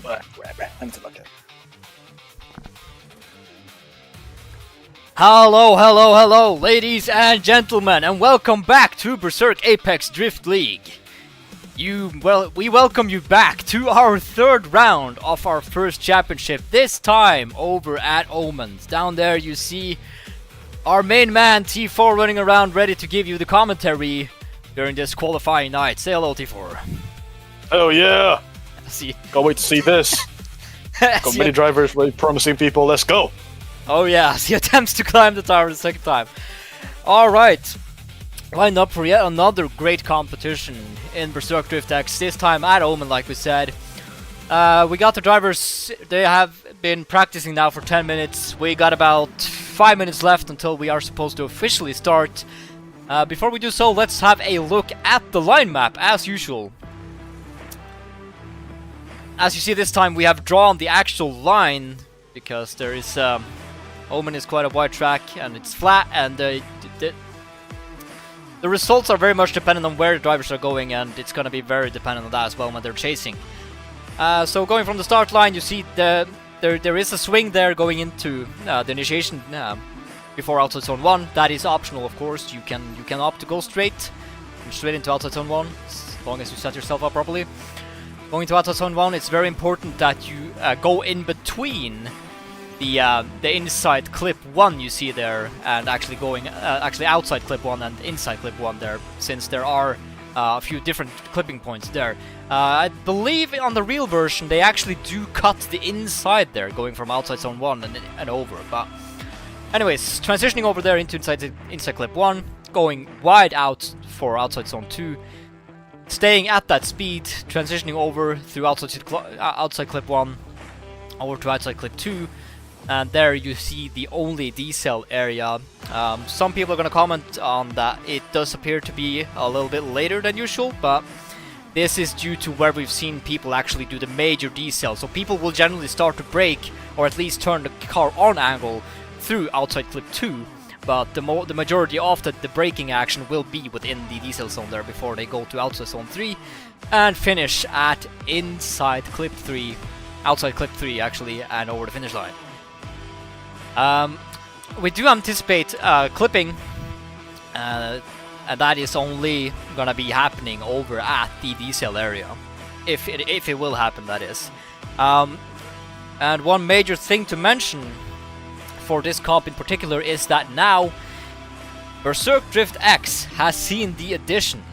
Let me take a look at it. Hello, ladies and gentlemen, and welcome back to Berserk Apex Drift League. We welcome you back to our third round of our first championship, this time over at Oman. Down there you see our main man T4 running around ready to give you the commentary during this qualifying night. Say hello, T4. Oh yeah! See. Can't wait to see this. Got many drivers, really promising people. Let's go! Oh yeah, he attempts to climb the tower the second time. Alright, lined up for yet another great competition in Berserk Drift X, this time at Oman like we said. We got the drivers, they have been practicing now for 10 minutes. We got about 5 minutes left until we are supposed to officially start. Before we do so, let's have a look at the line map as usual. As you see this time we have drawn the actual line because there is Oman is quite a wide track and it's flat, and the results are very much dependent on where the drivers are going, and it's gonna be very dependent on that as well when they're chasing. So going from the start line, you see there is a swing there going into the initiation before outside zone 1. That is optional, of course. You can opt to go straight into outside zone 1 as long as you set yourself up properly. Going to outside zone 1, it's very important that you go in between the inside clip 1 you see there, and actually going outside clip 1 and inside clip 1 there, since there are a few different clipping points there. I believe on the real version they actually do cut the inside there, going from outside zone 1 and over. But anyways, transitioning over there into inside clip 1, going wide out for outside zone 2, staying at that speed, transitioning over through outside clip 1 over to outside clip 2. And there you see the only decel area. Some people are going to comment on that it does appear to be a little bit later than usual, but this is due to where we've seen people actually do the major decel. So people will generally start to brake, or at least turn the car on angle through outside clip 2, but the majority of the braking action will be within the decel zone there before they go to outside zone 3 and finish at inside clip 3, outside clip 3 actually, and over the finish line. We do anticipate clipping, and that is only gonna be happening over at the decel area, if it will happen, that is. And one major thing to mention for this comp in particular is that now Berserk Drift X has seen the addition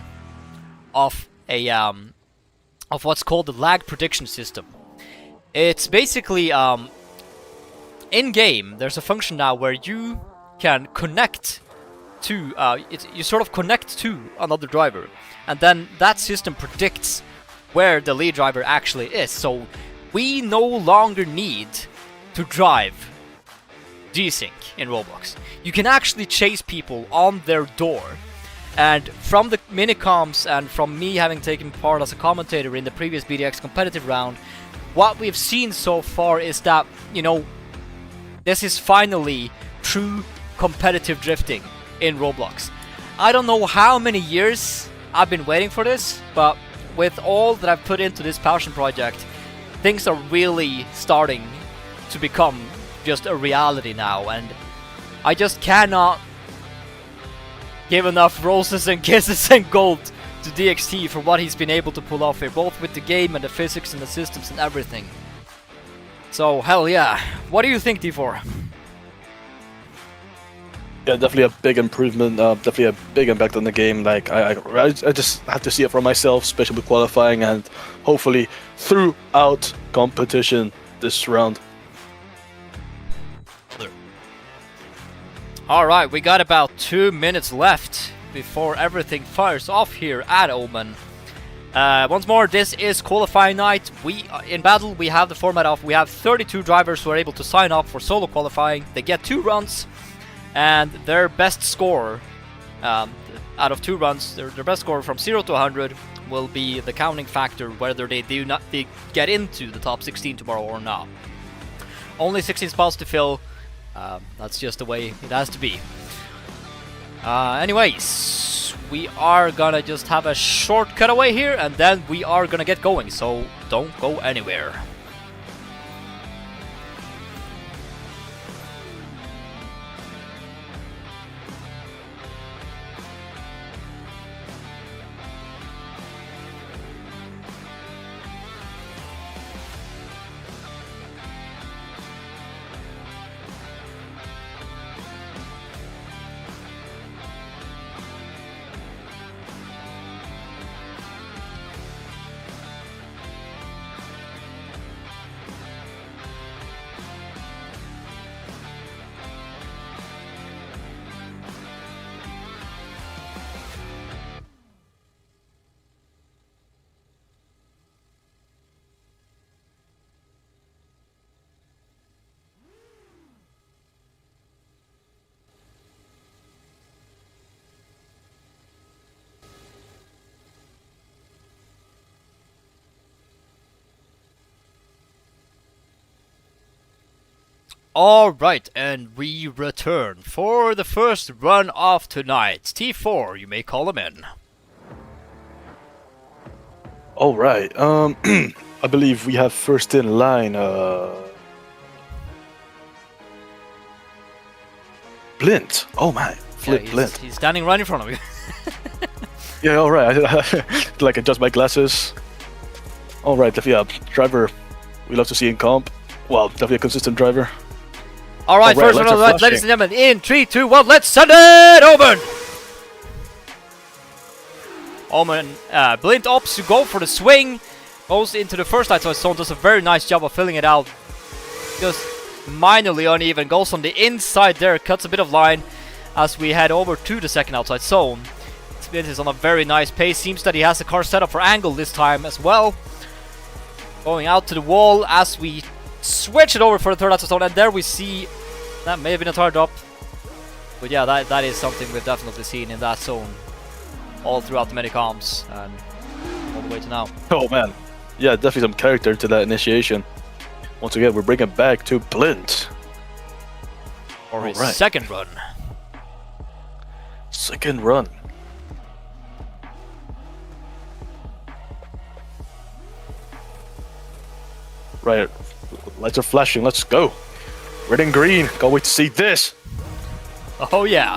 of a of what's called the lag prediction system. It's basically in-game, there's a function now where you can connect to, you sort of connect to another driver, and then that system predicts where the lead driver actually is. So we no longer need to drive G-Sync in Roblox. You can actually chase people on their door. And from the minicoms and from me having taken part as a commentator in the previous BDX competitive round, what we've seen so far is that, you know, this is finally true competitive drifting in Roblox. I don't know how many years I've been waiting for this, but with all that I've put into this passion project, things are really starting to become just a reality now, and I just cannot give enough roses and kisses and gold to DXT for what he's been able to pull off here, both with the game and the physics and the systems and everything. So, hell yeah. What do you think, T4? Yeah, definitely a big improvement, definitely a big impact on the game. Like, I just have to see it for myself, especially with qualifying and hopefully throughout competition this round. Alright, we got about 2 minutes left before everything fires off here at Oman. Once more, this is qualifying night. In battle we have the format of, we have 32 drivers who are able to sign up for solo qualifying. They get 2 runs, and their best score out of 2 runs, their best score from 0 to 100 will be the counting factor whether they get into the top 16 tomorrow or not. Only 16 spots to fill. That's just the way it has to be. Anyways, we are gonna just have a short cutaway here, and then we are gonna get going, so don't go anywhere. Alright, and we return for the first run of tonight. T4, you may call him in. Alright, I believe we have first in line, Blint. Oh my, Flip Blint. He's standing right in front of you. Yeah, alright, like adjust my glasses. Alright, yeah, driver we love to see in comp. Well, definitely a consistent driver. Alright, first lights one of are the ladies flashing. and gentlemen, in 3, 2, 1, let's send it! Oman! Oman, Blint opts to go for the swing, goes into the first outside zone, does a very nice job of filling it out. Just minorly uneven, goes on the inside there, cuts a bit of line as we head over to the second outside zone. Blint is on a very nice pace, seems that he has the car set up for angle this time as well. Going out to the wall as we switch it over for the third outside zone, and there we see that may have been a tire drop, but yeah, that is something we've definitely seen in that zone all throughout the many comps and all the way to now. Oh man, yeah, definitely some character to that initiation. Once again, we're bringing back to Blint. For his Alright. second run. Second run. Right, lights are flashing, let's go. Red and green, can't wait to see this. Oh yeah.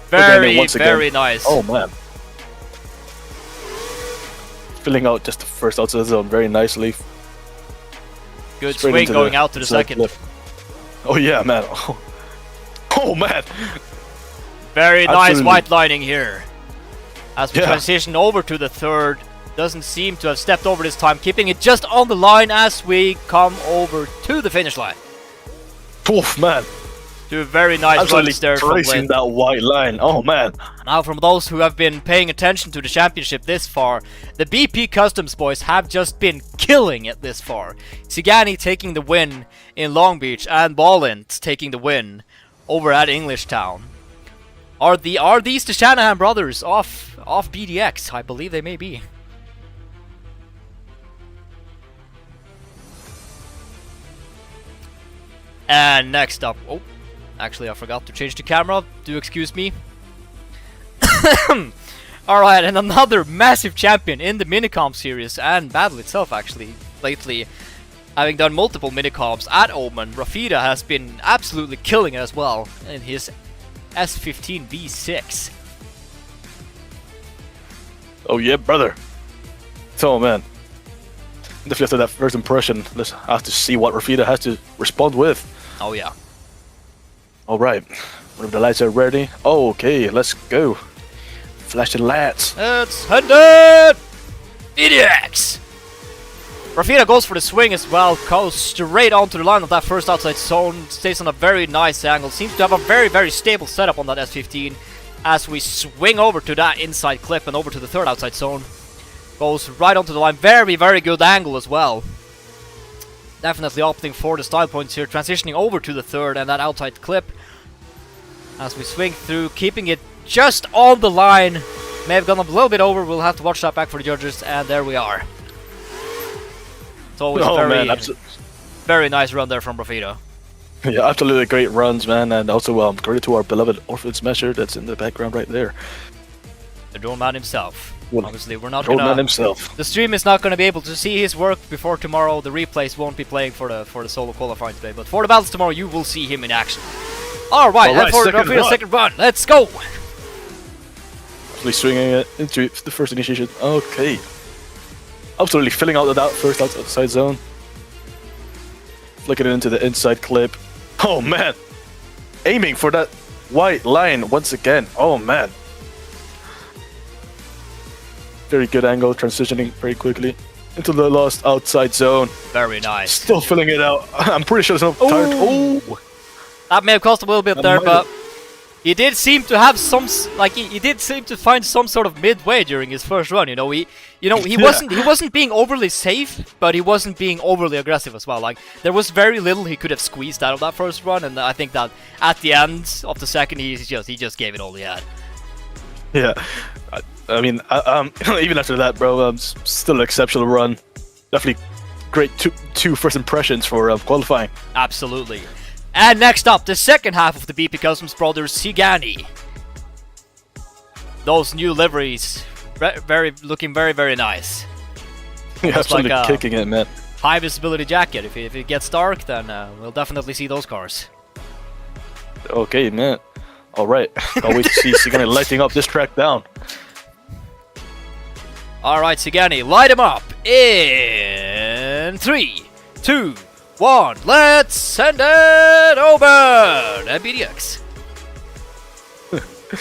Again, Very, once again. very nice. Oh man. Filling out just the first outside zone very nicely. Good Straight swing into going the out to the inside second. clip. Oh yeah, man. Oh man. Very nice Absolutely. white lining here. As we Yeah. transition over to the third. Doesn't seem to have stepped over this time, keeping it just on the line as we come over to the finish line. Oof, man. Two very nice Absolutely runs there from tracing Blint. that white line. Oh man. Now, from those who have been paying attention to the championship this far, the BP Customs boys have just been killing it this far. Sigani taking the win in Long Beach and Ballint taking the win over at Englishtown. Are these the Shanahan brothers off BDX? I believe they may be. And next up, oh, actually I forgot to change the camera, do excuse me. Alright, and another massive champion in the minicomp series and battle itself actually, lately. Having done multiple minicomps at Oman, Rafida has been absolutely killing it as well in his S15 V6. Oh yeah, brother. So man. Definitely after that first impression, let's have to see what Rafida has to respond with. Oh yeah. Alright. Whenever the lights are ready. Okay, let's go. Flash the lights. Let's head it! EDX! Rafida goes for the swing as well, goes straight onto the line of that first outside zone, stays on a very nice angle, seems to have a very, very stable setup on that S15 as we swing over to that inside clip and over to the third outside zone. Goes right onto the line, very, very good angle as well. Definitely opting for the style points here, transitioning over to the third and that outside clip. As we swing through, keeping it just on the line. May have gone a little bit over, we'll have to watch that back for the judges, and there we are. It's always a very nice run there from Rafida. Yeah, absolutely great runs, man, and also credit to our beloved Orphan Smasher that's in the background right there. The drone man himself. Well, Obviously, we're not Drone gonna. man himself. The stream is not gonna be able to see his work before tomorrow. The replays won't be playing for the solo qualifying today, but for the battles tomorrow, you will see him in action. All right, and for Rafida's second run, let's go. Actually swinging it into the first initiation. Okay. Absolutely filling out that first outside zone. Flicking it into the inside clip. Oh man. Aiming for that white line once again. Oh man. Very good angle, transitioning very quickly into the last outside zone. Very nice. Still filling it out. I'm pretty sure there's no tire. Oh. That may have cost a little bit there, but he did seem to have some, he did seem to find some sort of midway during his first run. You know, he wasn't being overly safe, but he wasn't being overly aggressive as well. Like there was very little he could have squeezed out of that first run, and I think that at the end of the second, he just gave it all he had. Yeah, I mean, even after that, bro, still an exceptional run. Definitely great two first impressions for qualifying. Absolutely. And next up, the second half of the BP Customs Brothers Sigani. Those new liveries, looking very nice. Yeah, absolutely like, kicking it, man. High visibility jacket. If it gets dark, then we'll definitely see those cars. Okay, man. All right. Can't wait to see Sigani lighting up this track down. All right, Sigani, light him up in 3, 2, 1. Let's send it over. And BDX.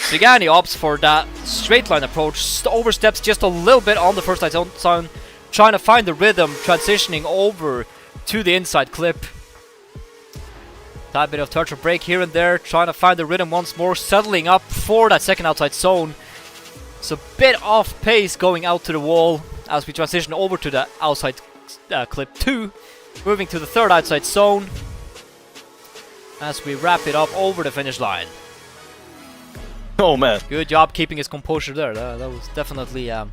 Sigani opts for that straight line approach, oversteps just a little bit on the first side zone, trying to find the rhythm, transitioning over to the inside clip. That bit of touch or break here and there, trying to find the rhythm once more, settling up for that second outside zone. It's a bit off pace going out to the wall as we transition over to the outside clip 2, moving to the third outside zone as we wrap it up over the finish line. Oh man. Good job keeping his composure there. That was definitely Yeah.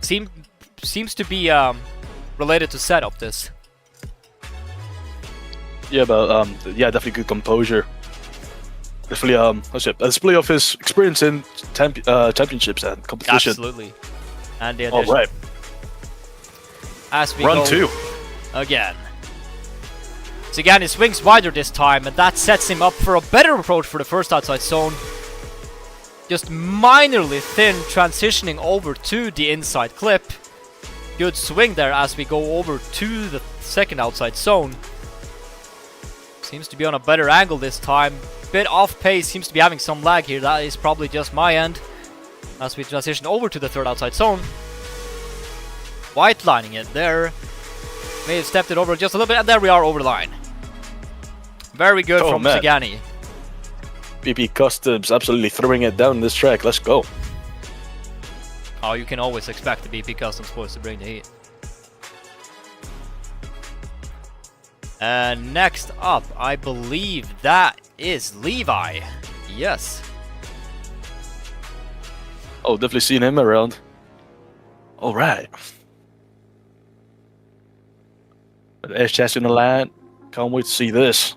seems to be related to setup this. Yeah, but yeah, definitely good composure. Definitely a display of his experience in championships and competition. Absolutely. And the All right. As we Run go 2 again. Sigani swings wider this time, and that sets him up for a better approach for the first outside zone. Just minorly thin, transitioning over to the inside clip. Good swing there as we go over to the second outside zone. Seems to be on a better angle this time. Bit off pace, seems to be having some lag here. That is probably just my end. As we transition over to the third outside zone. White lining it there. May have stepped it over just a little bit, and there we are over the line. Very good from Sigani. BP Customs absolutely throwing it down this track. Let's go. Oh, you can always expect the BP Customs boys to bring the heat. And next up, I believe that is Levi. Yes. Oh, definitely seen him around. All right. The edge chassis in the line. Can't wait to see this.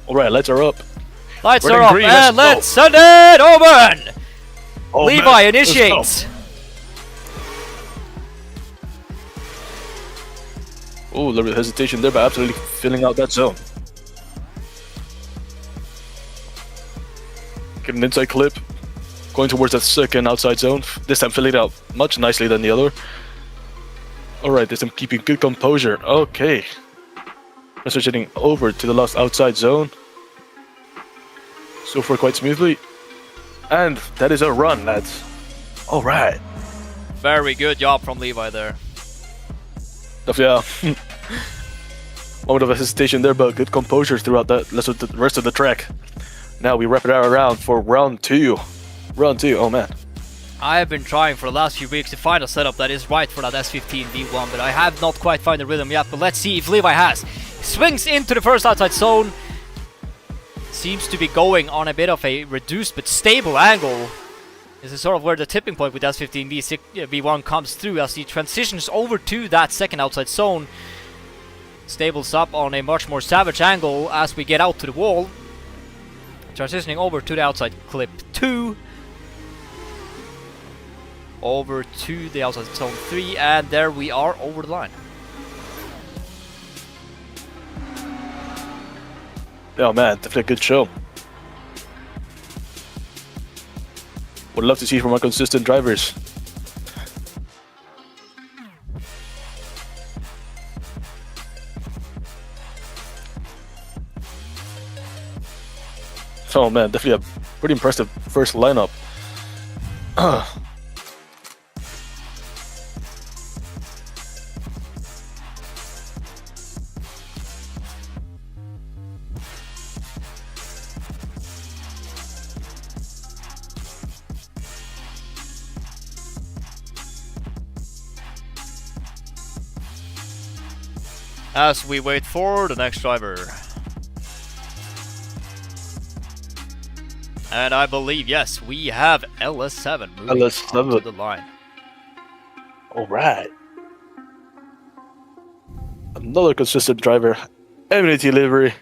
All right, lights are up. Lights Red are and up, green, and let's let's send it over! Oh, Levi man, initiates. Oh, a little bit of hesitation there, but absolutely filling out that zone. Get an inside clip. Going towards that second outside zone. This time filling it out much nicely than the other. Alright, this time keeping good composure. Okay. Transitioning over to the last outside zone. So far quite smoothly. And that is a run, lads. Alright. Very good job from Levi there. Yeah. Moment of a hesitation there, but good composure throughout the rest of the track. Now we wrap it around for round 2. Round 2, oh man. I have been trying for the last few weeks to find a setup that is right for that S15 V1, but I have not quite found the rhythm yet, but let's see if Levi has. Swings into the first outside zone. Seems to be going on a bit of a reduced but stable angle. This is sort of where the tipping point with S15 V1 comes through as he transitions over to that second outside zone. Stables up on a much more savage angle as we get out to the wall. Transitioning over to the outside clip 2. Over to the outside zone 3, and there we are over the line. Oh man, definitely a good show. Would love to see from our consistent drivers. Oh man, definitely a pretty impressive first lineup. as we wait for the next driver. And I believe, yes, we have LS7 moving onto the line. Alright. Another consistent driver. Amenity livery.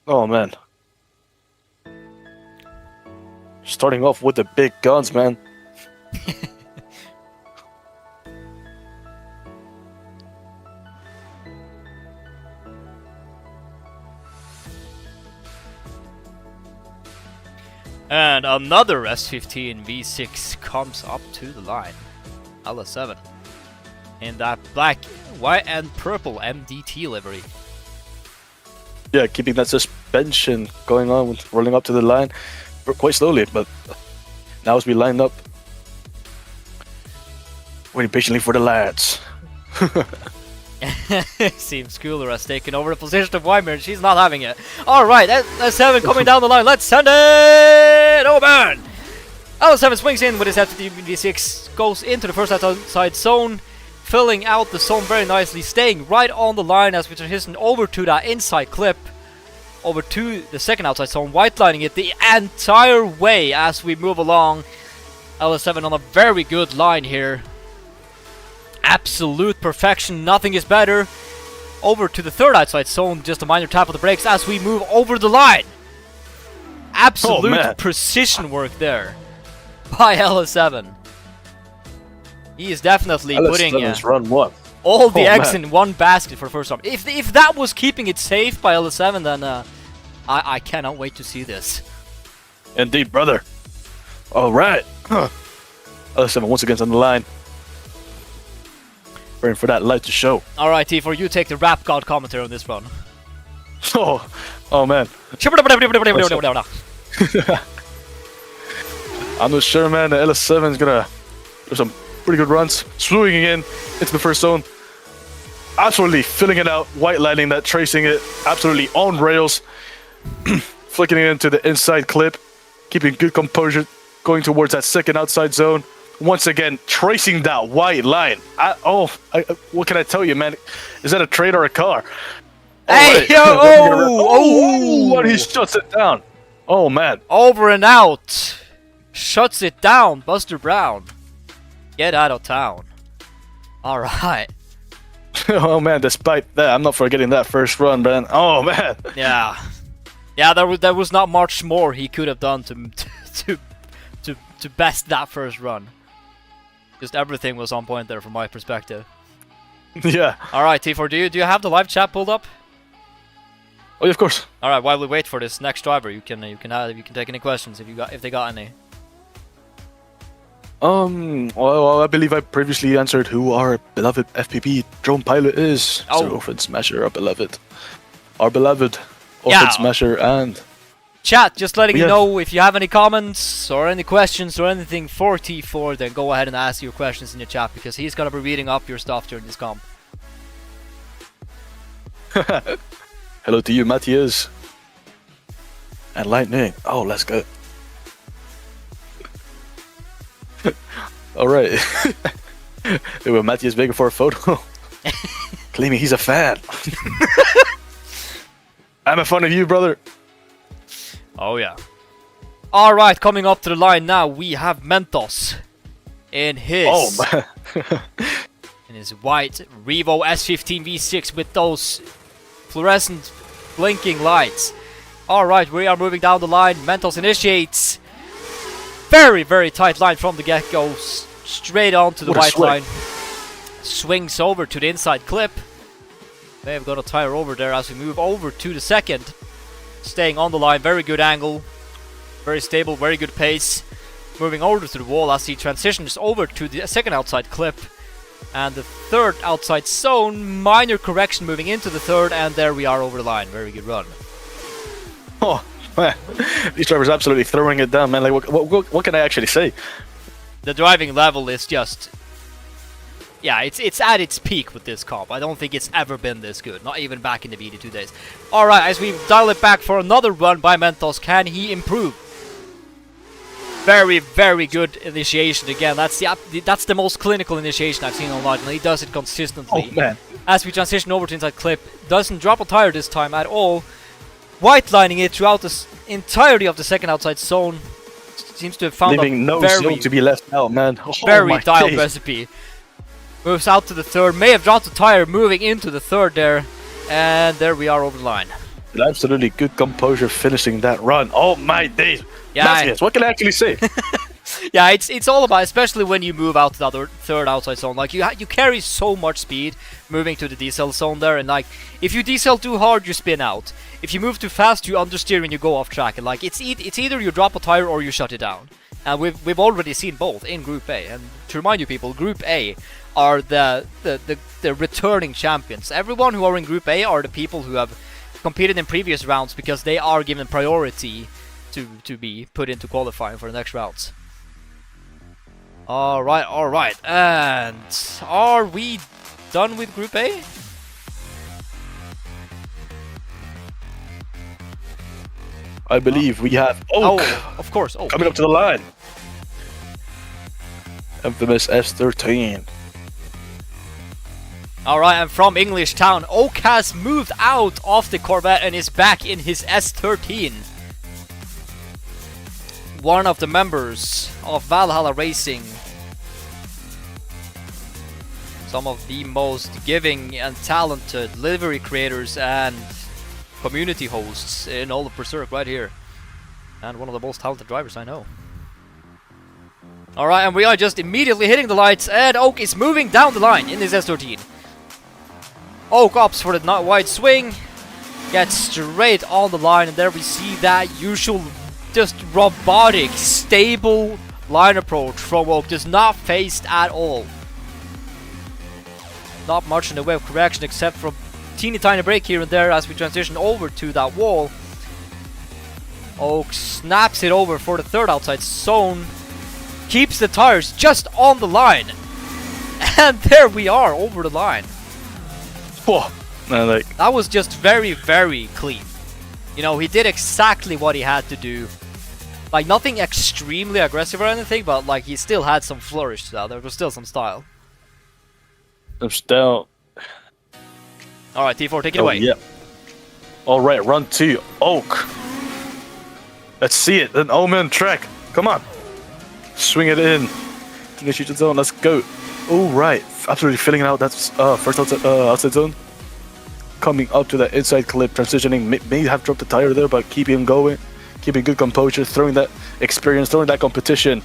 Oh man. Starting off with the big guns, man. And another S15 V6 comes up to the line. LS7. In that black, white, and purple MDT livery. Yeah, keeping that suspension going on, rolling up to the line quite slowly, but now as we line up, waiting patiently for the lads. Seems Cooler has taken over the position of Weimar, and she's not having it. Alright, S7 coming down the line, let's send it! Oh man! L7 swings in with his F-V6, goes into the first outside zone, filling out the zone very nicely, staying right on the line as we transition over to that inside clip, over to the second outside zone, white lining it the entire way as we move along. LS7 on a very good line here. Absolute perfection, nothing is better. Over to the third outside zone, just a minor tap of the brakes as we move over the line. Absolute precision work there by LS7. He is definitely putting run one. all the eggs in one basket for the first time. If that was keeping it safe by LS7, then I cannot wait to see this. Indeed, brother. Alright. LS7 once again on the line. Waiting for that light to show. Alright, T4, you take the rap god commentary on this run. Oh man. I'm not sure, man. The LS7 is gonna do some pretty good runs. Swinging in into the first zone. Absolutely filling it out. White lining that, tracing it. Absolutely on rails. Flicking it into the inside clip. Keeping good composure. Going towards that second outside zone. Once again, tracing that white line. What can I tell you, man? Is that a trade or a car? Hey, What he shuts it down. Oh, man. Over and out. Shuts it down, Buster Brown. Get out of town. Alright. Oh, man, despite that, I'm not forgetting that first run, man. Oh, man. Yeah. Yeah, there was not much more he could have done to best that first run. Just everything was on point there from my perspective. Yeah. Alright, T4, do you have the live chat pulled up? Oh, yeah, of course. Alright, while we wait for this next driver, you can take any questions if they got any. Well, I believe I previously answered who our beloved FPP drone pilot is. Oh. Sir Orphan Smasher, our beloved Orphan Smasher, and chat, just letting you know if you have any comments or any questions or anything for T4, then go ahead and ask your questions in the chat because he's gonna be reading up your stuff during this comp. Hello to you, Matthias. And Lightning. Oh, let's go. Alright. Matthias begging for a photo. Claiming he's a fan. I'm a fan of you, brother. Oh yeah. Alright, coming up to the line now, we have Mentos in his in his white Revo S15 V6 with those fluorescent blinking lights. Alright, we are moving down the line. Mentos initiates. Very, very tight line from the get-go. Straight onto the white line. Swings over to the inside clip. May have got a tire over there as we move over to the second. Staying on the line, very good angle. Very stable, very good pace. Moving over to the wall as he transitions over to the second outside clip. And the third outside zone. Minor correction moving into the third, and there we are over the line. Very good run. Oh, man. These drivers are absolutely throwing it down, man. Like, what can I actually say? The driving level is just... yeah, it's at its peak with this comp. I don't think it's ever been this good. Not even back in the BD2 days. Alright, as we dial it back for another run by Mentos, can he improve? Very, very good initiation again. That's the most clinical initiation I've seen online, and he does it consistently. Oh man. As we transition over to inside clip, doesn't drop a tire this time at all. White lining it throughout the entirety of the second outside zone. Seems to have found Leaving a no very, zone to be left out, man. Oh, very my dialed days. recipe. Moves out to the third, may have dropped the tire, moving into the third there. And there we are over the line. Absolutely good composure finishing that run. Oh my days. Yeah, Yes, what can I actually say? yeah, it's all about, especially when you move out to the other third outside zone. Like you carry so much speed moving to the decel zone there, and like if you decel too hard, you spin out. If you move too fast, you understeer and you go off track. And like it's either you drop a tire or you shut it down. And we've already seen both in Group A. And to remind you people, Group A are the returning champions. Everyone who are in Group A are the people who have competed in previous rounds because they are given priority to be put into qualifying for the next rounds. Alright. And are we done with Group A? I believe we have Oak of course. Oh, coming up to the line. Infamous S13. Alright, and from English Town, Oak has moved out of the Corvette and is back in his S13. One of the members of Valhalla Racing. Some of the most giving and talented livery creators and community hosts in all of Berserk right here. And one of the most talented drivers I know. Alright, and we are just immediately hitting the lights, and Oak is moving down the line in his S13. Oak opts for the wide swing, gets straight on the line, and there we see that usual, just robotic, stable line approach from Oak. Does not phased at all. Not much in the way of correction except for a teeny tiny break here and there as we transition over to that wall. Oak snaps it over for the third outside zone. Keeps the tires just on the line. And there we are over the line. Whoa. Man, like, that was just very, very clean. You know, he did exactly what he had to do. Like, nothing extremely aggressive or anything, but like he still had some flourish to that. There was still some style. I'm still. Alright, T4, take it away. Yeah. Alright, run 2. Oak. Let's see it. An Omen track. Come on. Swing it in. Initiate the zone. Let's go. Alright. Absolutely filling out that first outside zone. Coming up to that inside clip. Transitioning. May have dropped the tire there, but keeping going. Keeping good composure. Throwing that experience. Throwing that competition.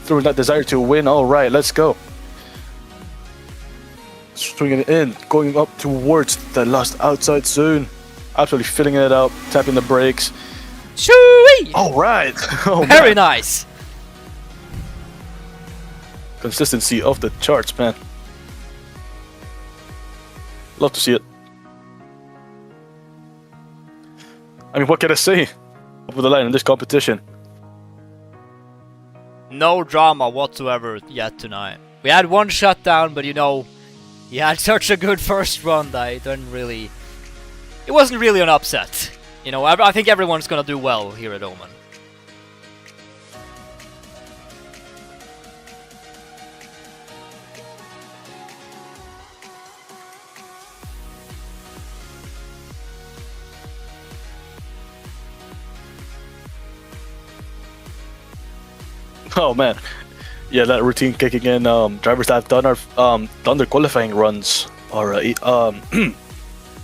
Throwing that desire to win. Alright, let's go. Swinging it in, going up towards the last outside zone. Absolutely filling it out, tapping the brakes. Shoo-wee! Alright! Oh, very man. nice! Consistency off the charts, man. Love to see it. I mean, what can I say? Over the line in this competition. No drama whatsoever yet tonight. We had one shutdown, but you know, he had such a good first run that it wasn't really an upset. You know, I think everyone's gonna do well here at Oman. Oh man, yeah, that routine kicking in. Drivers that have done their qualifying runs are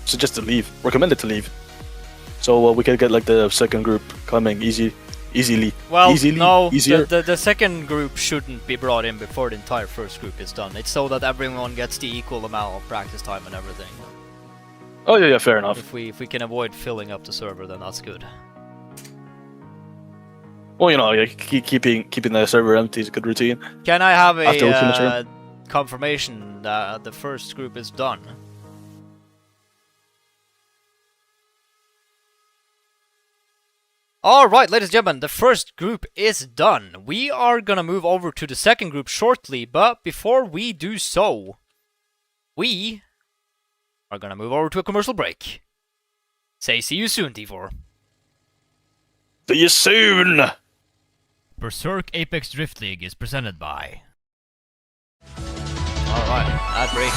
suggest to leave, recommended to leave, so we can get like the second group coming easily. Well, easily, no, easier. the second group shouldn't be brought in before the entire first group is done. It's so that everyone gets the equal amount of practice time and everything. Oh yeah, fair enough. If we can avoid filling up the server, then that's good. Well, you know, like, keeping the server empty is a good routine. Can I have After we finish a confirmation that the first group is done? Alright, ladies and gentlemen, the first group is done. We are gonna move over to the second group shortly, but before we do so, we are gonna move over to a commercial break. Say see you soon, T4. See you soon! Berserk Apex Drift League is presented by... Alright, ad break.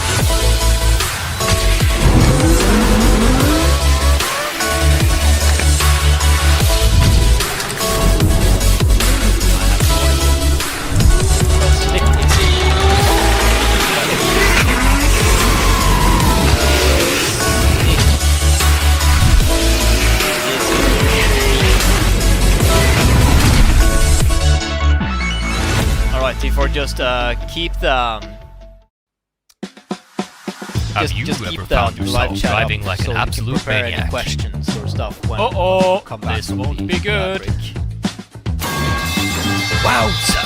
Alright, T4, just keep the... Have you ever found yourself driving like an absolute maniac? Any questions or stuff when come back this from won't the be good. break. Wowza!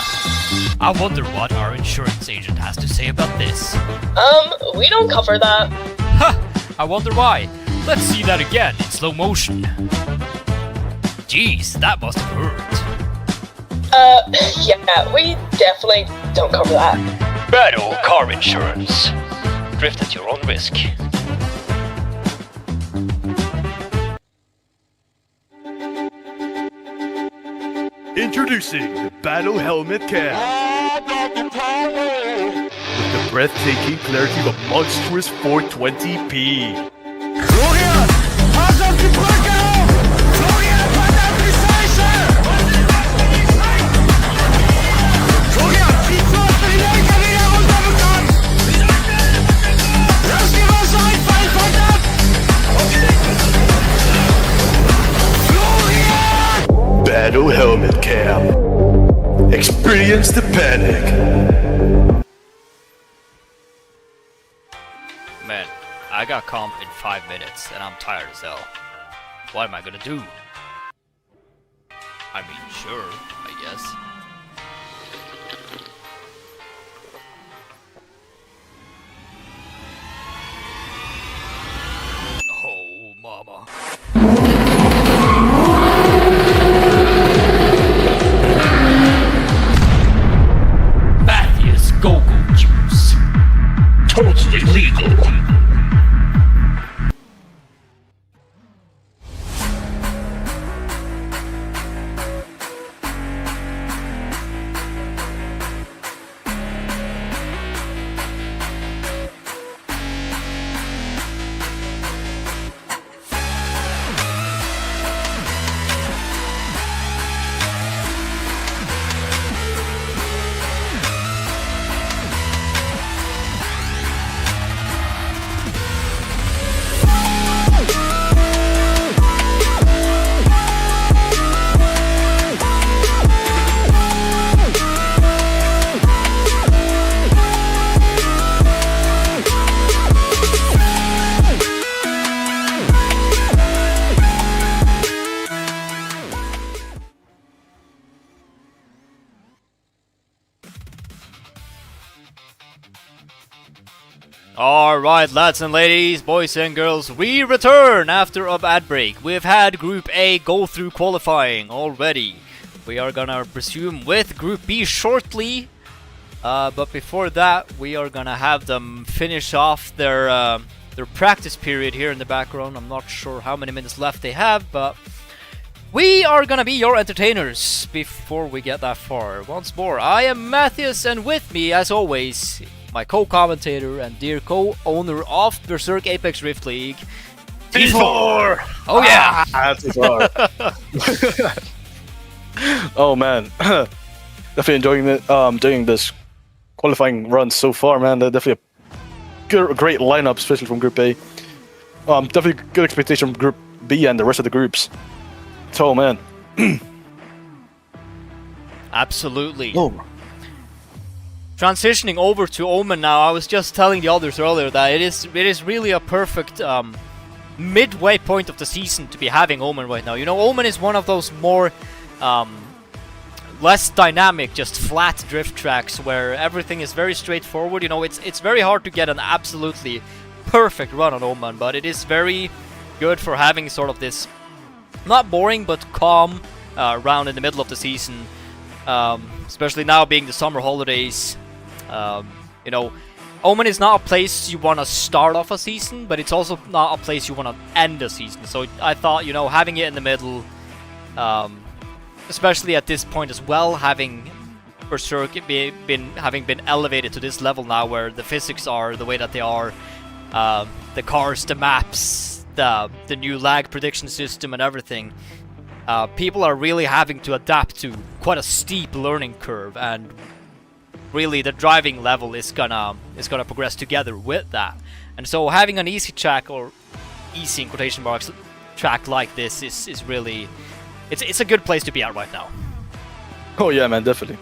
I wonder what our insurance agent has to say about this. We don't cover that. Ha! I wonder why. Let's see that again in slow motion. Jeez, that must have hurt. Yeah, we definitely don't cover that. BADL car insurance. Drift at your own risk. Introducing the BADL Helmet Cam. With the breathtaking clarity of a monstrous 420p. BADL Helmet Cam. Experience the panic. Man, I got comp in 5 minutes and I'm tired as hell. What am I gonna do? I mean, sure, I guess. Oh, mama. Matthias Go-Go Juice. Totally legal. Alright, lads and ladies, boys and girls, we return after a ad break. We've had Group A go through qualifying already. We are gonna resume with Group B shortly. But before that, we are gonna have them finish off their practice period here in the background. I'm not sure how many minutes left they have, but we are gonna be your entertainers before we get that far. Once more, I am Matthias, and with me, as always, my co-commentator and dear co-owner of Berserk Apex Rift League, T4! Oh yeah! T4. Oh man, definitely enjoying it. Doing this qualifying run so far, man. They're definitely a great lineup, especially from Group A. Definitely good expectation from Group B and the rest of the groups. So man, Absolutely. oh. Transitioning over to Oman now, I was just telling the others earlier that it is really a perfect midway point of the season to be having Oman right now. You know, Oman is one of those more less dynamic, just flat drift tracks where everything is very straightforward. You know, it's very hard to get an absolutely perfect run on Oman, but it is very good for having sort of this not boring but calm round in the middle of the season, especially now being the summer holidays. You know, Oman is not a place you want to start off a season, but it's also not a place you want to end a season. So I thought, you know, having it in the middle especially at this point as well, having Berserk having been elevated to this level now, where the physics are the way that they are, the cars, the maps, the new lag prediction system, and everything. People are really having to adapt to quite a steep learning curve, and really the driving level is gonna progress together with that. And so having an easy track, or easy in quotation marks, track like this is really, it's a good place to be at right now. Oh yeah, man, definitely.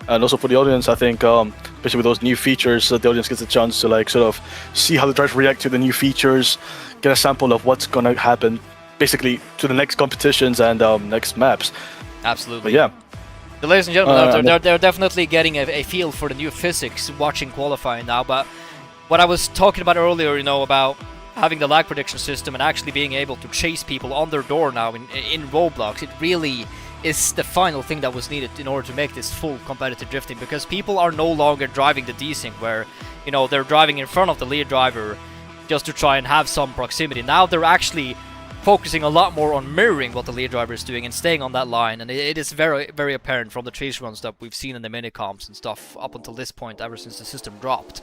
And also for the audience, I think, especially with those new features, the audience gets a chance to like sort of see how the drivers react to the new features, get a sample of what's gonna happen, basically to the next competitions and next maps. Absolutely. But yeah. The ladies and gentlemen, they're definitely getting a feel for the new physics watching qualifying now. But what I was talking about earlier, you know, about having the lag prediction system and actually being able to chase people on their door now in Roblox, it really is the final thing that was needed in order to make this full competitive drifting, because people are no longer driving the desync where, you know, they're driving in front of the lead driver just to try and have some proximity. Now they're actually focusing a lot more on mirroring what the lead driver is doing and staying on that line, and it is very, very apparent from the chase runs that we've seen in the minicomps and stuff up until this point, ever since the system dropped.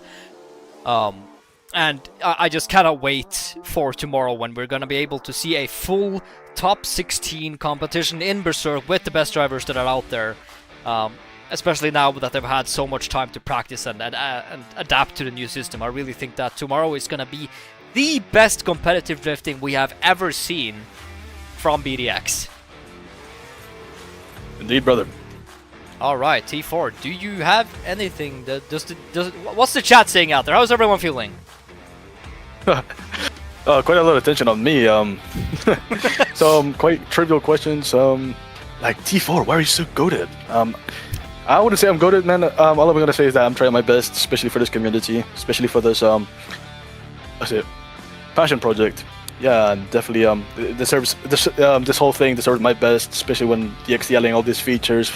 And I just cannot wait for tomorrow, when we're gonna be able to see a full top 16 competition in Berserk with the best drivers that are out there. Especially now that they've had so much time to practice and adapt to the new system. I really think that tomorrow is gonna be the best competitive drifting we have ever seen from BDX. Indeed, brother. Alright, T4, do you have anything that what's the chat saying out there? How's everyone feeling? Quite a lot of attention on me. Some quite trivial questions. Like T4, why are you so goated? I wouldn't say I'm goated, man. All I'm gonna say is that I'm trying my best, especially for this community, especially for this passion project. Yeah, and definitely this whole thing deserves my best, especially when DX yelling all these features.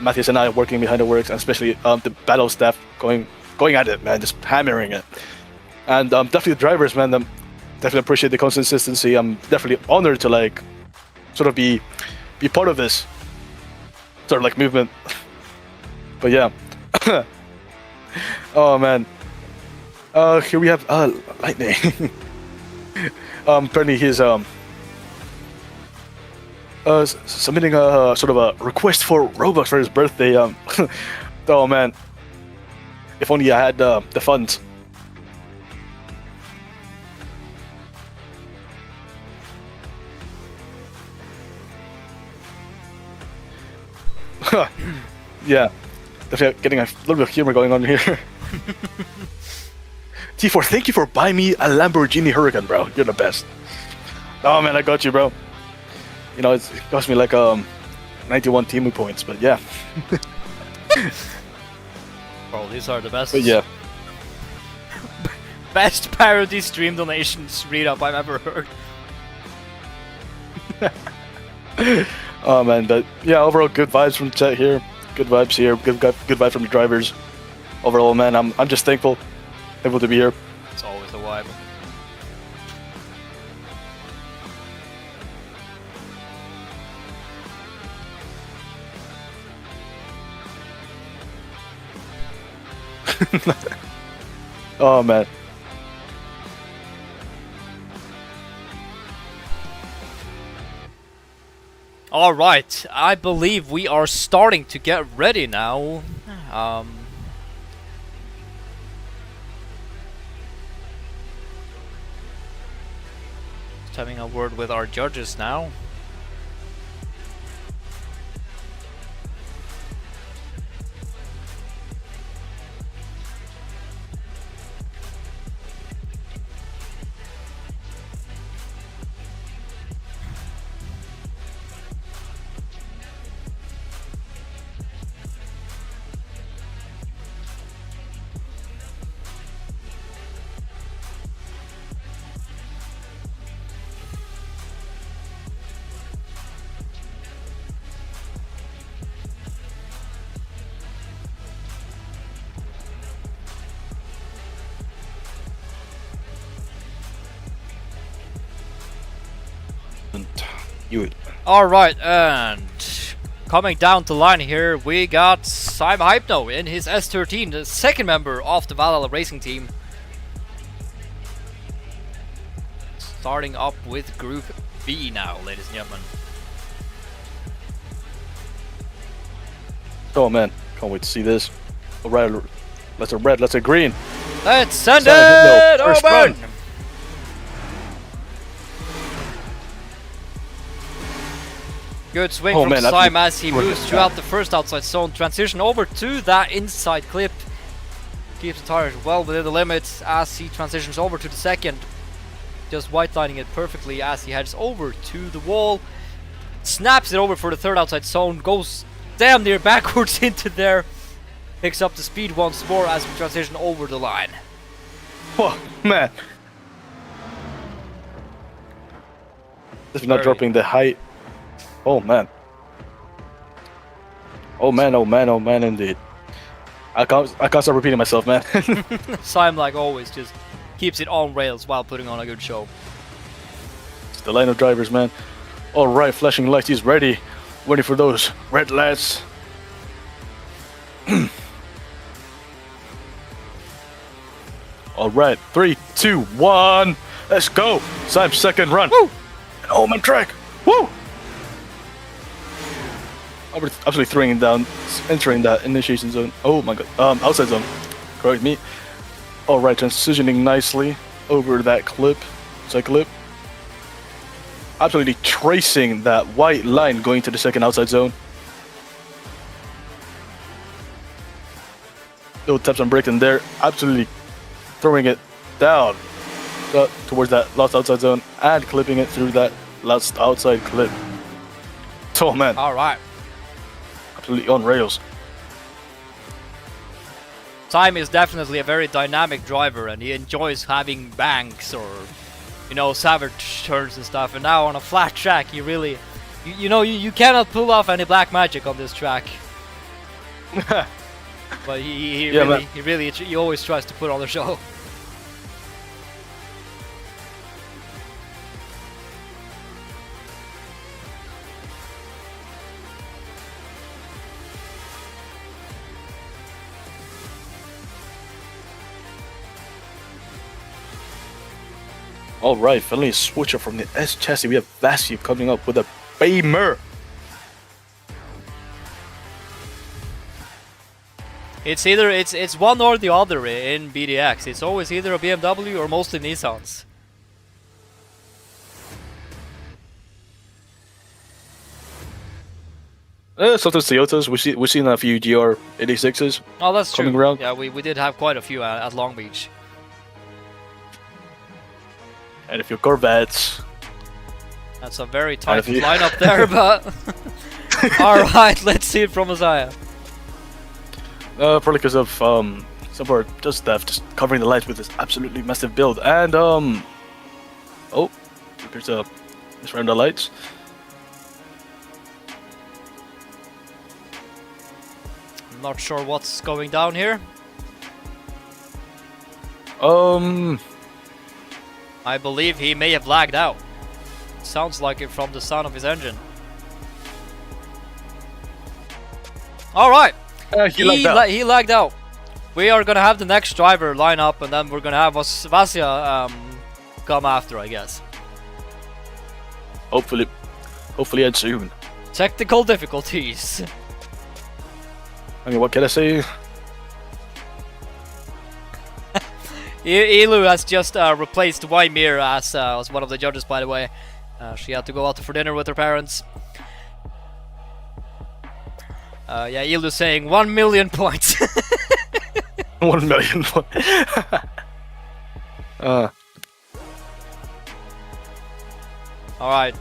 Matthias and I working behind the works, and especially the battle staff going at it, man, just hammering it. And definitely the drivers, man, definitely appreciate the consistency. I'm definitely honored to like sort of be part of this sort of like movement. But yeah. Oh man. Here we have Lightning. Apparently he's submitting a sort of a request for Robux for his birthday. Oh man, if only I had the funds. Yeah, definitely getting a little bit of humor going on here. T4, thank you for buying me a Lamborghini Huracan, bro. You're the best. Oh man, I got you, bro. You know, it cost me like 91 Timu points, but yeah. Bro, these are the best. But yeah. Best parody stream donations read up I've ever heard. Oh man, but yeah, overall good vibes from chat here. Good vibes here. Good vibe from the drivers. Overall, man, I'm just thankful to be here. It's always a vibe. Oh man. Alright, I believe we are starting to get ready now. Just having a word with our judges now. Alright, and coming down the line here, we got Simon Hypno in his S13, the second member of the BADL racing team. Starting up with Group B now, ladies and gentlemen. Oh man, can't wait to see this. Alright, let's a red, let's a green. Let's send Simon it! Hypno, first Oman! run. Good swing Oh, from man, that's Sim as he worth moves it. throughout the first outside zone. Transition over to that inside clip. Keeps the tires well within the limits as he transitions over to the second. Just white lining it perfectly as he heads over to the wall. Snaps it over for the third outside zone. Goes damn near backwards into there. Picks up the speed once more as we transition over the line. Oh man. This is not Very- dropping the height. Oh man. Oh man, oh man, oh man indeed. I can't stop repeating myself, man. Sim, like always, just keeps it on rails while putting on a good show. It's the line of drivers, man. Alright, flashing lights, he's ready. Waiting for those red lights. Alright, 3, 2, 1. Let's go. Sim's second run. Woo! An Oman track. Woo! Absolutely throwing it down, entering that initiation zone. Oh my god. Outside zone. Correct me. Alright, transitioning nicely over that clip. Side clip. Absolutely tracing that white line going to the second outside zone. Little taps on brake in there. Absolutely throwing it down towards that last outside zone and clipping it through that last outside clip. Oh man, Alright. absolutely on rails. Sim is definitely a very dynamic driver and he enjoys having banks or, you know, savage turns and stuff. And now on a flat track, he really, you cannot pull off any black magic on this track. But he always tries to put on the show. Alright, finally a switcher from the S chassis. We have Vassive coming up with a Beamer. It's either it's one or the other in BDX. It's always either a BMW or mostly Nissans. Sometimes Toyotas. We've seen a few GR86s. Oh, that's Coming true. around. Yeah, we did have quite a few at Long Beach. And if you're Corvettes, That's a very tight if you- lineup there, but alright, let's see it from Messiah. probably because of some are just covering the lights with this absolutely massive build. And oh, there's a misround the lights. I'm not sure what's going down here. I believe he may have lagged out. Sounds like it from the sound of his engine. Alright, He lagged he lagged out. We are gonna have the next driver line up and then we're gonna have Vasya come after, I guess. Hopefully and soon. Technical difficulties. I mean, what can I say? Ilu has just replaced Waimir as one of the judges, by the way. She had to go out for dinner with her parents. Yeah, Ilu saying 1 million points. 1 million. Alright,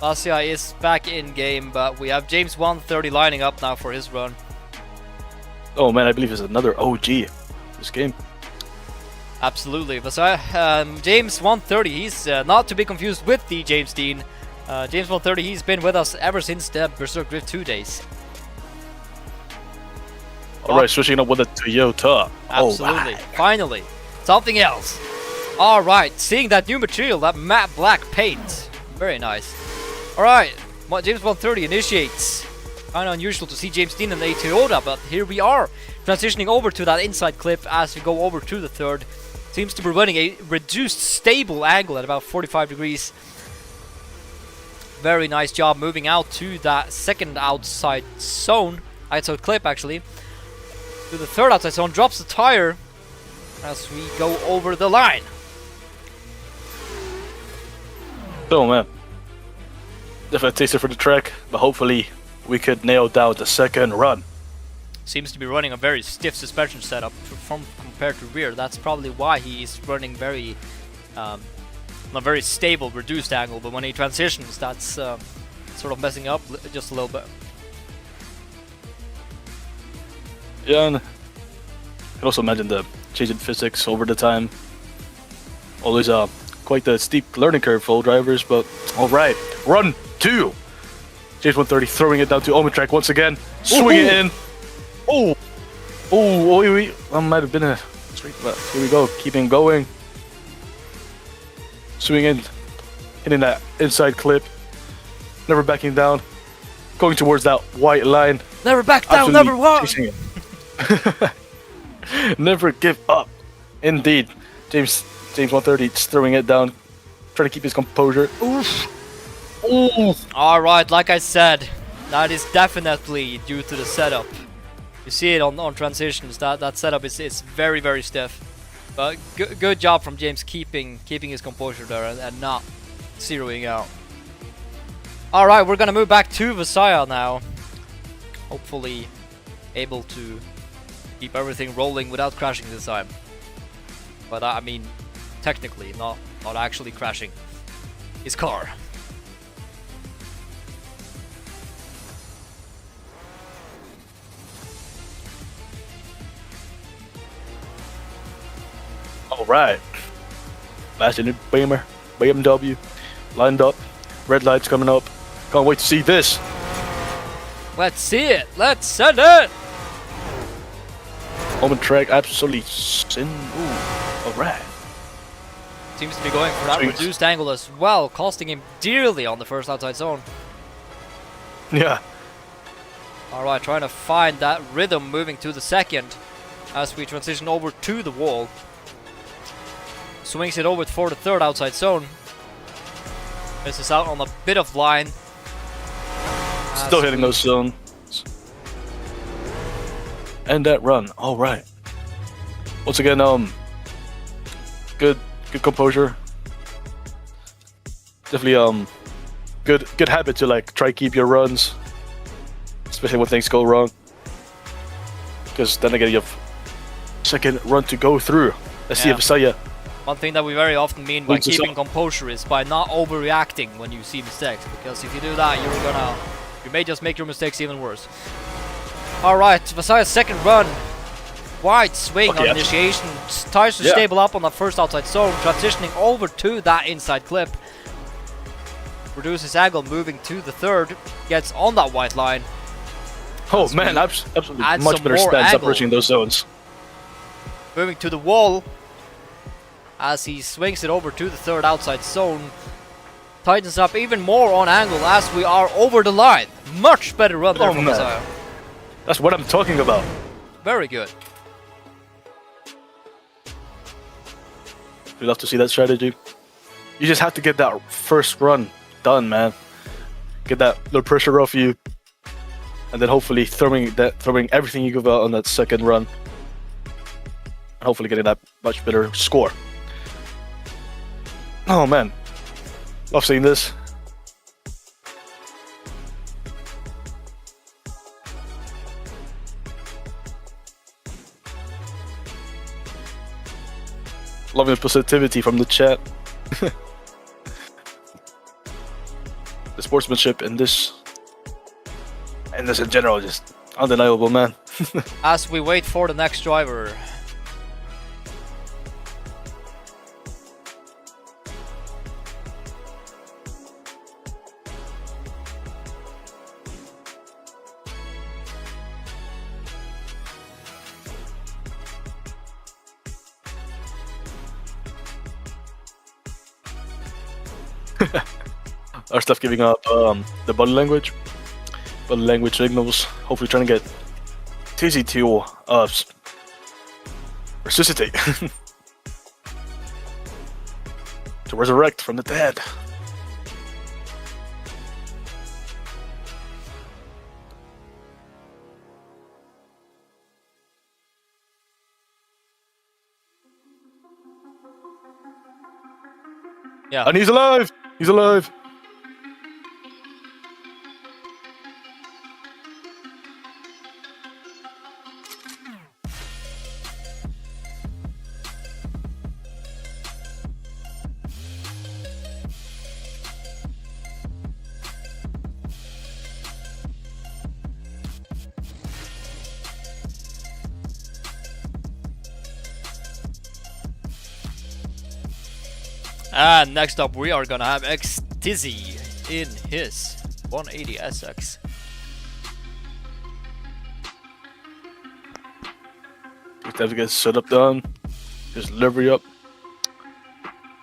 Vasya is back in game, but we have James 130 lining up now for his run. Oh man, I believe it's another OG this game. Absolutely, but James 130, he's not to be confused with the James Dean. James 130, he's been with us ever since the Berserk Drift 2 days. Alright, switching up with a Toyota. Absolutely, Alright. finally, something else. Alright, seeing that new material, that matte black paint. Very nice. Alright, James 130 initiates. Kind of unusual to see James Dean and a Toyota, but here we are, transitioning over to that inside clip as we go over to the third. Seems to be running a reduced stable angle at about 45 degrees. Very nice job moving out to that second outside zone, outside clip actually. To the third outside zone, drops the tire as we go over the line. Oh man, definitely a taster for the track, but hopefully we could nail down the second run. Seems to be running a very stiff suspension setup from compared to rear. That's probably why he is running very, not very stable, reduced angle. But when he transitions, that's sort of messing up just a little bit. Yeah, and I can also imagine the change in physics over the time. Always quite the steep learning curve for all drivers, but alright, run 2! James 130 throwing it down to Oman track once again, swing it in. Oh, wait, that might have been a straight, but here we go, keeping going. Swing in, hitting that inside clip, never backing down, going towards that white line. Never back down, never walk! Never give up. Indeed, James 130 is throwing it down, trying to keep his composure. Oof. Oof. Alright, like I said, that is definitely due to the setup. You see it on transitions, that setup is very, very stiff. But good job from James keeping his composure there and not zeroing out. Alright, we're gonna move back to Visaya now. Hopefully able to keep everything rolling without crashing this time. But I mean, technically, not actually crashing his car. Alright. Last in Beamer, BMW, lined up, red lights coming up. Can't wait to see this. Let's see it! Let's send it! Oman track absolutely sin. Ooh, alright. Seems to be going for that reduced angle as well, costing him dearly on the first outside zone. Yeah. Alright, trying to find that rhythm moving to the second as we transition over to the wall. Swings it over for the third outside zone. Misses out on a bit of line. Still hitting those zones. And that run. Alright. Once again, good composure. Definitely good habit to like try keep your runs. Especially when things go wrong. Because then again you have second run to go through. Let's see if Saya. One thing that we very often mean by keeping composure is by not overreacting when you see mistakes, because if you do that, you may just make your mistakes even worse. Alright, Vasaya's second run. Wide swing on initiation, tries to stable up on the first outside zone, transitioning over to that inside clip. Reduces angle, moving to the third, gets on that white line. Oh man, absolutely much better stance approaching those zones. Moving to the wall, as he swings it over to the third outside zone. Tightens up even more on angle as we are over the line. Much better run there from Vasaya. That's what I'm talking about. Very good. We love to see that strategy. You just have to get that first run done, man. Get that little pressure off you, and then hopefully throwing everything you give out on that second run, and hopefully getting that much better score. Oh man, love seeing this. Loving the positivity from the chat. The sportsmanship in this in general, just undeniable, man. As we wait for the next driver. our stuff giving up the body language signals. Hopefully trying to get Tizzy to resuscitate. To resurrect from the dead. Yeah. And he's alive! He's alive! And next up, we are gonna have X-Tizzy in his 180 SX. Just have to get setup done. His livery up.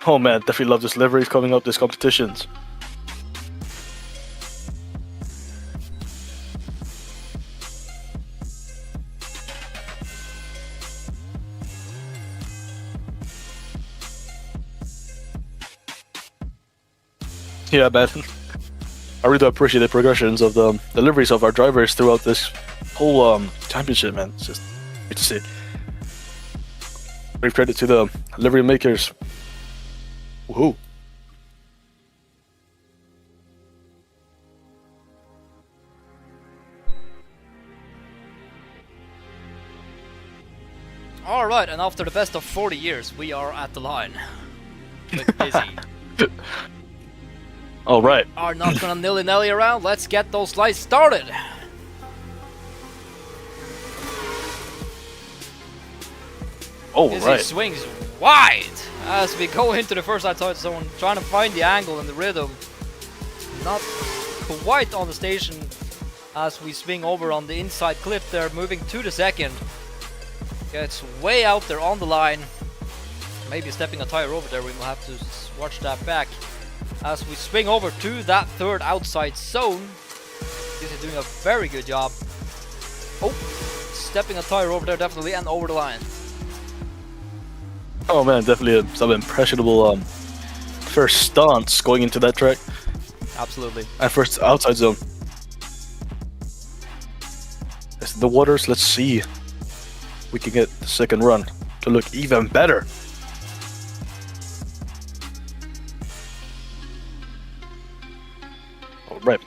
Oh man, definitely love this livery coming up, these competitions. Yeah, man. I really do appreciate the progressions of the deliveries of our drivers throughout this whole championship, man. It's just great to see. Great credit to the livery makers. Woohoo! Alright, and after the best of 40 years, we are at the line. With Dizzy. Alright. Are not gonna nilly-nilly around, let's get those lights started! Dizzy Alright. swings wide as we go into the first outside zone, trying to find the angle and the rhythm. Not quite on the station as we swing over on the inside clip there, moving to the second. Gets way out there on the line. Maybe stepping a tire over there, we will have to watch that back. As we swing over to that third outside zone. This is doing a very good job. Oh, stepping a tire over there definitely and over the line. Oh man, definitely some impressionable first stance going into that track. Absolutely. And first outside zone. It's the waters, let's see. We can get the second run to look even better. Alright.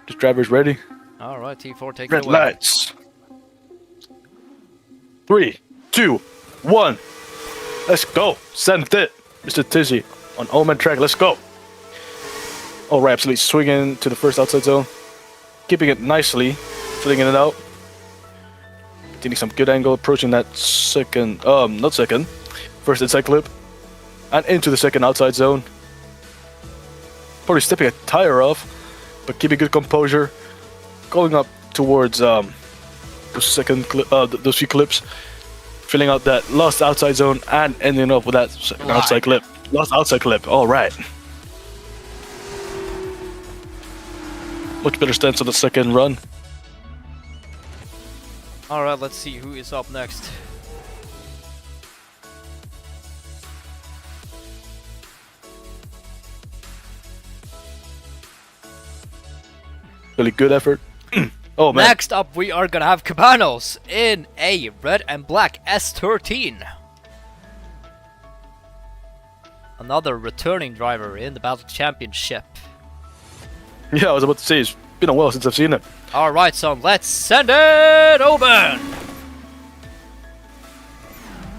This driver's ready. Alright, T4 take Red it away. lights. 3, 2, 1. Let's go. Send it. Mr. Tizzy on Oman track. Let's go. Alright, absolutely swinging to the first outside zone. Keeping it nicely. Flinging it out. Getting some good angle. Approaching that second, not second. First inside clip. And into the second outside zone. Probably stepping a tire off. But keeping good composure. Going up towards those few clips. Filling out that last outside zone and ending up with that second outside clip. Last outside clip. Alright. Much better stance on the second run. Alright, let's see who is up next. Really good effort. Oh man. Next up, we are gonna have Cabanos in a red and black S13. Another returning driver in the Battle Championship. Yeah, I was about to say, it's been a while since I've seen it. Alright, son, let's send it open!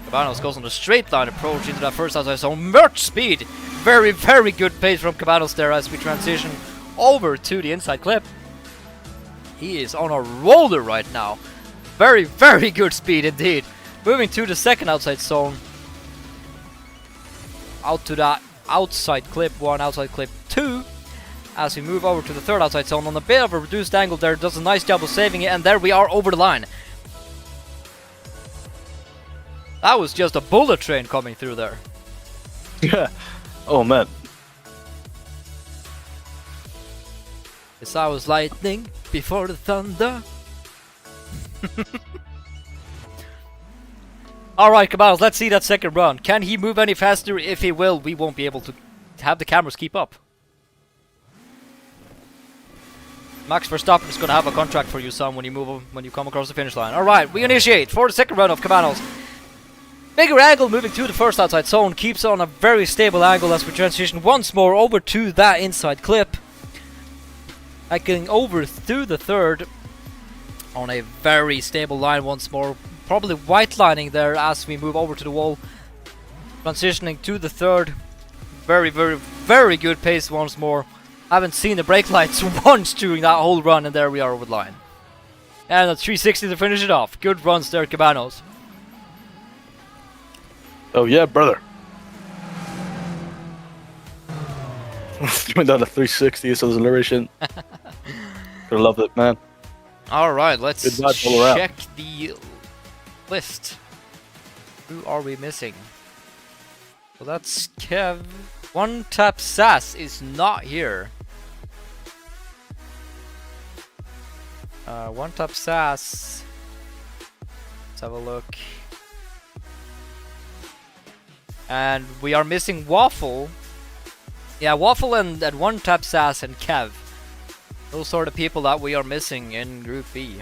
Cabanos goes on the straight line approach into that first outside zone. Much speed! Very, very good pace from Cabanos there as we transition over to the inside clip. He is on a roller right now. Very, very good speed indeed. Moving to the second outside zone. Out to that outside clip 1, outside clip 2. As we move over to the third outside zone on a bit of a reduced angle there. Does a nice job of saving it, and there we are over the line. That was just a bullet train coming through there. Yeah. Oh man. Yes, I was lightning before the thunder. Alright, Caballos, let's see that second run. Can he move any faster? If he will, we won't be able to have the cameras keep up. Max Verstappen is gonna have a contract for you, son, when you come across the finish line. Alright, we initiate for the second run of Caballos. Bigger angle moving to the first outside zone, keeps on a very stable angle as we transition once more over to that inside clip. Getting over through the third on a very stable line once more. Probably white lining there as we move over to the wall. Transitioning to the third. Very, very, very good pace once more. Haven't seen the brake lights once during that whole run, and there we are over the line. And a 360 to finish it off. Good runs there, Cabanos. Oh yeah, brother. Doing down to 360 acceleration. I love it, man. Alright, let's Good all around. check the list. Who are we missing? Well, that's Kev. One Tap Sass is not here. One Tap Sass. Let's have a look. And we are missing Waffle. Yeah, Waffle and One Tap Sass and Kev. Those are the people that we are missing in Group B.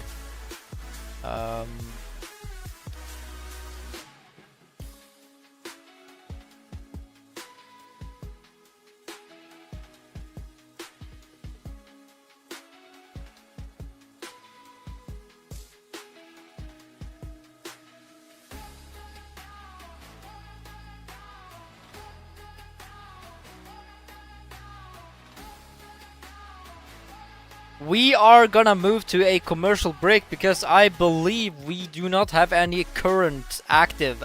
We are gonna move to a commercial break because I believe we do not have any current active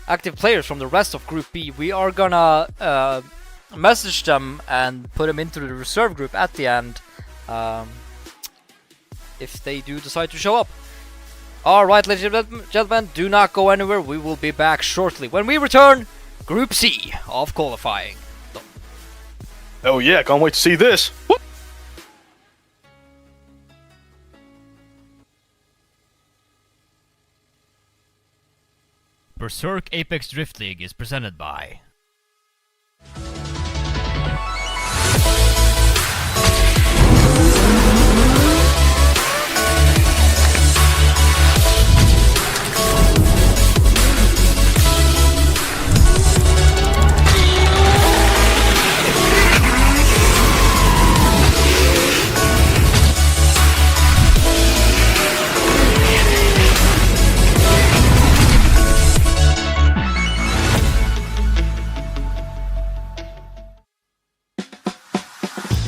active players from the rest of Group B. We are gonna message them and put them into the reserve group at the end if they do decide to show up. Alright, ladies and gentlemen, do not go anywhere. We will be back shortly. When we return, Group C of qualifying. Oh yeah, can't wait to see this. Whoop. Berserk Apex Drift League is presented by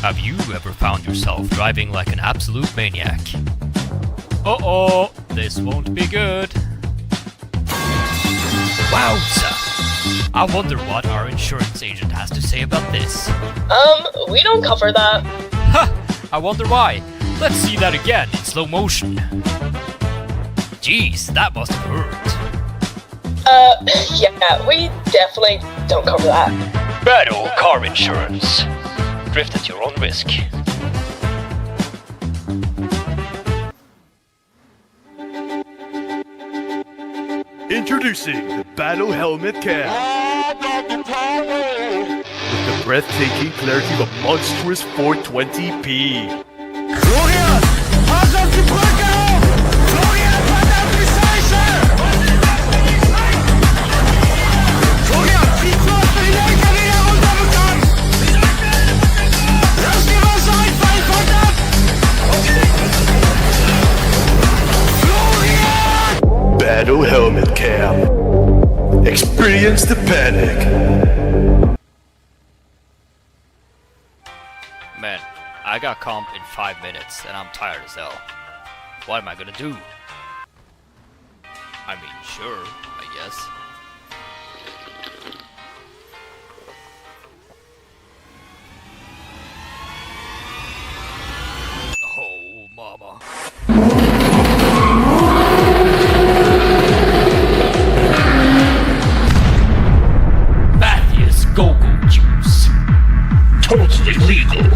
Have you ever found yourself driving like an absolute maniac? Uh-oh, this won't be good. Wowza! I wonder what our insurance agent has to say about this. We don't cover that. Ha! I wonder why. Let's see that again in slow motion. Jeez, that must have hurt. Yeah, we definitely don't cover that. BADL car insurance. Drift at your own risk. Introducing the BADL Helmet Cam. With the breathtaking clarity of a monstrous 420p. BADL Helmet Cam. Experience the panic. Man, I got comp in 5 minutes and I'm tired as hell. What am I gonna do? I mean, sure, I guess. Oh, mama. Go-go juice. Totally legal.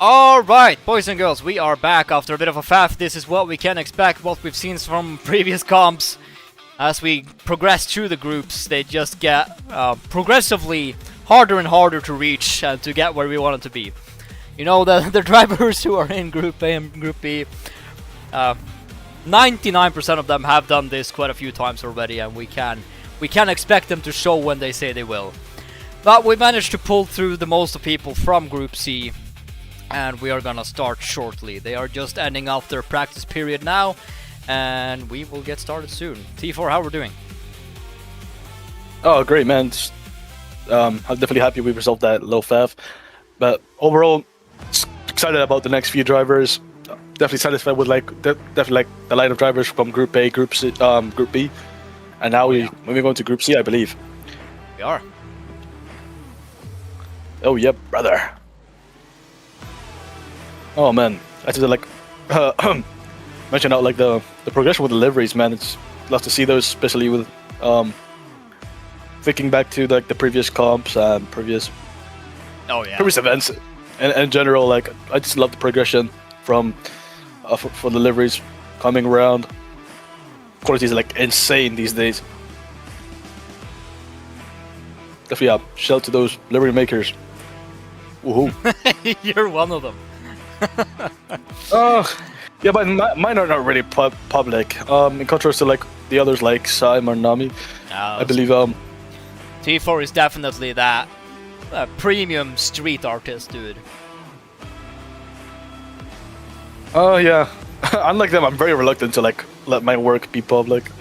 Alright, boys and girls, we are back after a bit of a faff. This is what we can expect, what we've seen from previous comps. As we progress through the groups, they just get progressively harder and harder to reach and to get where we want it to be. You know, the drivers who are in Group A and Group B, 99% of them have done this quite a few times already, and we can expect them to show when they say they will. But we managed to pull through the most of people from Group C, and we are gonna start shortly. They are just ending off their practice period now, and we will get started soon. T4, how we're doing? Oh, great, man. I'm definitely happy we resolved that low FAF. But overall, excited about the next few drivers. Definitely satisfied with definitely like the line of drivers from Group A, Group C, Group B, and now when we go into Group C, I believe. We are. Oh yep, brother. Oh man, I just like mention out like the progression with the liveries, man. It's love to see those, especially with thinking back to like the previous comps and previous events, and in general, like I just love the progression from for the liveries coming around. Quality is like insane these days. Definitely, shout out to those livery makers. Woohoo! You're one of them. Yeah, but mine are not really public. In contrast to like the others, like Saim or Nami, I believe. T4 is definitely that premium street artist, dude. Oh yeah. Unlike them, I'm very reluctant to like let my work be public.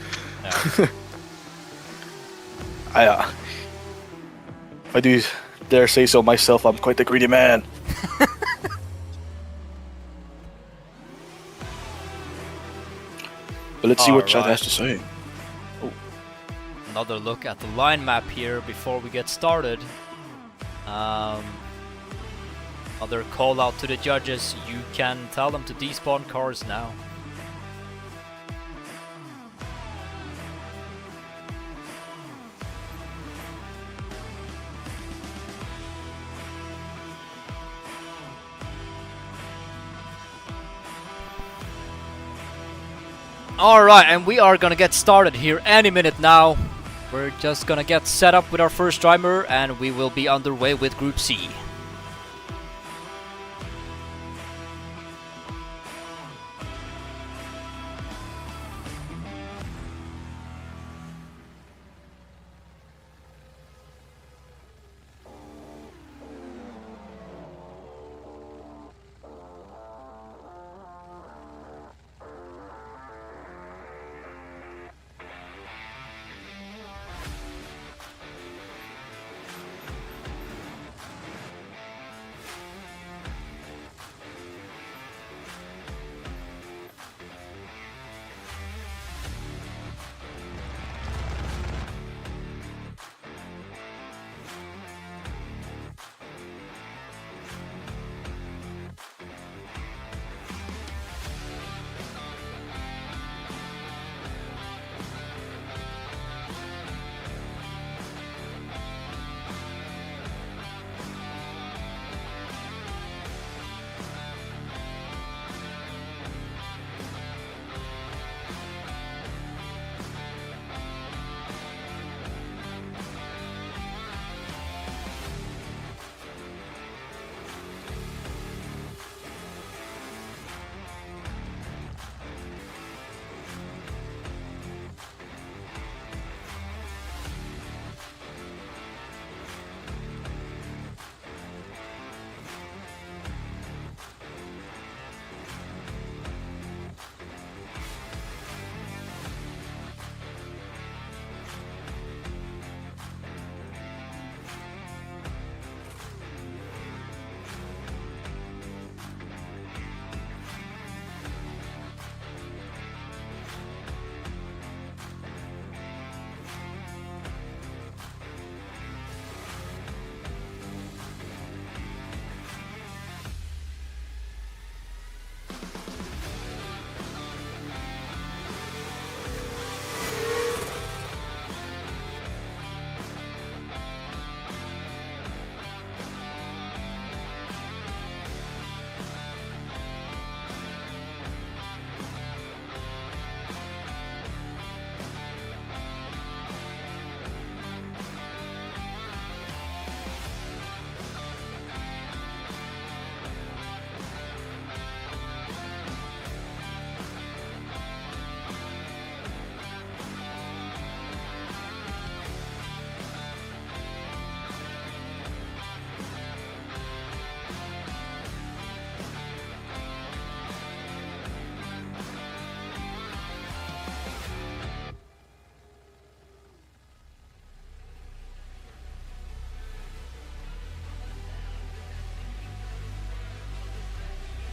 Yeah. If I do dare say so myself, I'm quite a greedy man. But let's see what Chad has to say. Oh. Another look at the line map here before we get started. Another call out to the judges. You can tell them to despawn cars now. Alright, and we are gonna get started here any minute now. We're just gonna get set up with our first driver and we will be underway with Group C.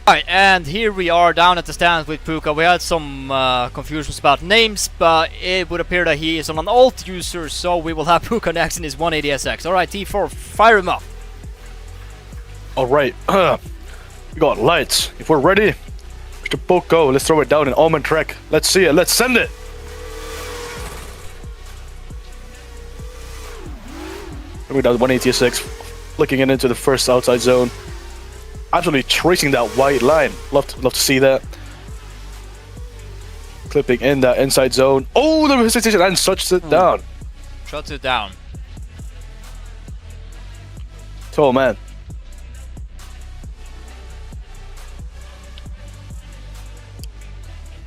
Alright, and here we are down at the stands with Puka. We had some confusions about names, but it would appear that he is on an alt user, so we will have Puka next in his 180SX. Alright, T4, fire him up. Alright, we got lights. If we're ready, Mr. Poco, let's throw it down in Oman track. Let's see it, let's send it! We're down 186, flicking it into the first outside zone. Absolutely tracing that white line. Love to see that. Clipping in that inside zone. Oh, the hesitation and shuts it down. Shuts it down. Oh man.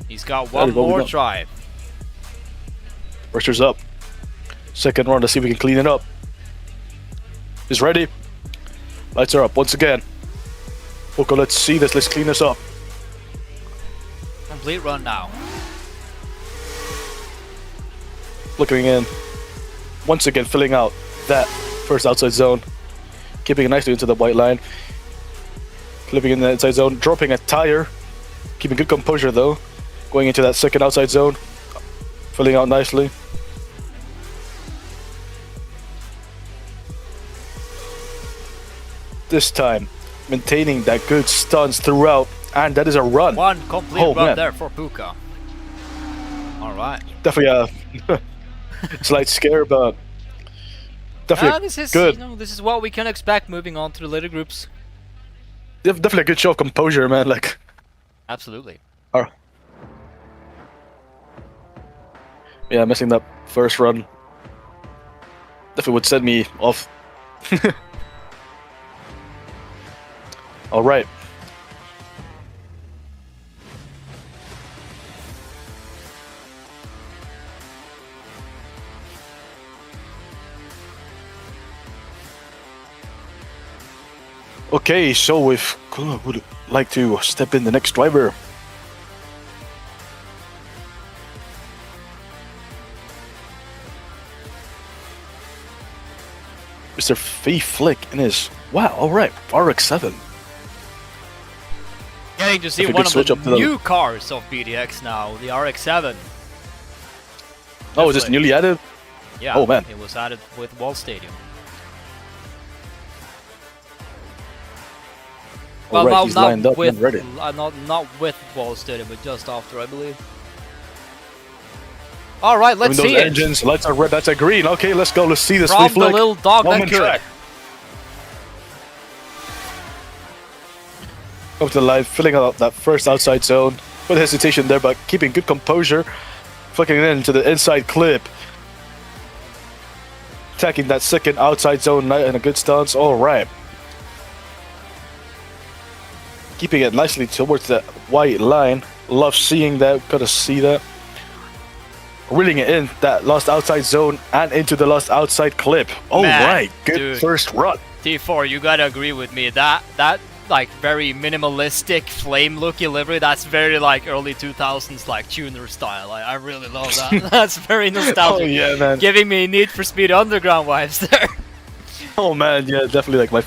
He's got one more try. Pressure's up. Second run to see if we can clean it up. He's ready. Lights are up once again. Okay, let's see this. Let's clean this up. Complete run now. Flickering in. Once again, filling out that first outside zone. Keeping it nicely into the white line. Clipping in the inside zone. Dropping a tire. Keeping good composure though. Going into that second outside zone. Filling out nicely. This time, maintaining that good stunts throughout, and that is a run. One complete run there for Puka. Alright. Definitely a slight scare, but definitely this is good. You know, this is what we can expect moving on to the later groups. Definitely a good show of composure, man. Like, absolutely. Yeah, missing that first run definitely would send me off. All right. Okay, so if Kula would like to step in the next driver. Mr. Fee Flick in his, wow, alright, RX-7. Getting to see one of the new cars of BDX now, the RX-7. Oh, is this newly added? Yeah, oh, man. It was added with Wall Stadium. Well, right, he's lined up with, and ready. Not with Wall Stadium, but just after, I believe. All right, let's see it. Engines, lights are red, that's a green. Okay, let's go. Let's see this. From the little dog that could. Up to the line, filling out that first outside zone with hesitation there, but keeping good composure. Flicking it into the inside clip. Attacking that second outside zone in a good stance. All right. Keeping it nicely towards that white line. Love seeing that. Gotta see that. Reeling it in that last outside zone and into the last outside clip. All right, good dude. First run. T4, you gotta agree with me. That like very minimalistic flame looky livery, that's very like early 2000s like tuner style. I really love that. That's very nostalgic. Oh yeah, man. Giving me Need for Speed Underground vibes there. Oh man, yeah, definitely like my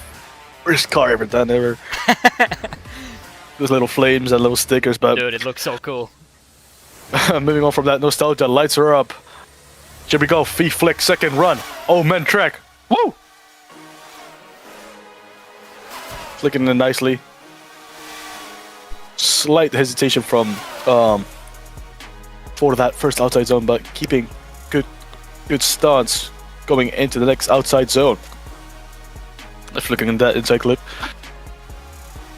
first car ever done ever. Those little flames and little stickers, but dude, it looks so cool. moving on from that nostalgia, lights are up. Here we go, Fee Flick, second run. Oh man, track. Woo! Flicking in nicely. Slight hesitation from for that first outside zone, but keeping good stance going into the next outside zone. Let's flicking in that inside clip.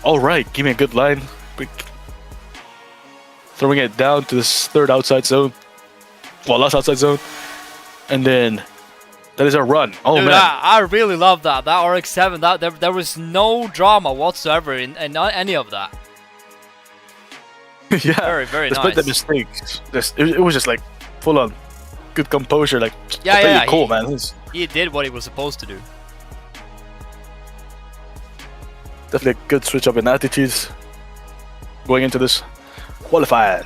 All right, give me a good line. Quick. Throwing it down to this third outside zone. Well, last outside zone. And then that is our run. Oh, dude, man. I really love that. That RX-7, there was no drama whatsoever in any of that. Yeah. Very Despite nice. the mistakes, it was just like full on good composure. Like, yeah, cool, man. He did what he was supposed to do. Definitely a good switch up in attitudes going into this qualifier.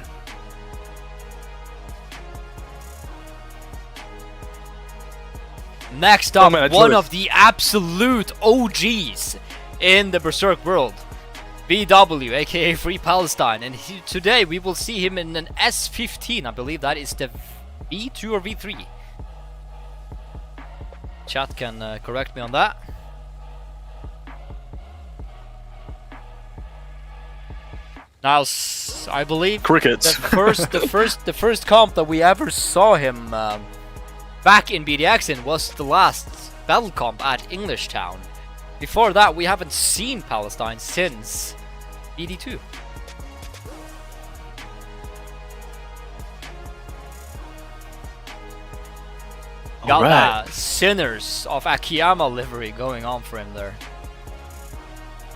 Next up, one of the absolute OGs in the Berserk world. BW, aka Free Palestine, and today we will see him in an S15. I believe that is the V2 or V3. Chat can correct me on that. Now, I believe Crickets. the first comp that we ever saw him back in BDX in was the last battle comp at Englishtown. Before that, we haven't seen Palestine since BD2. Got Alright. the Sinners of Akiyama livery going on for him there.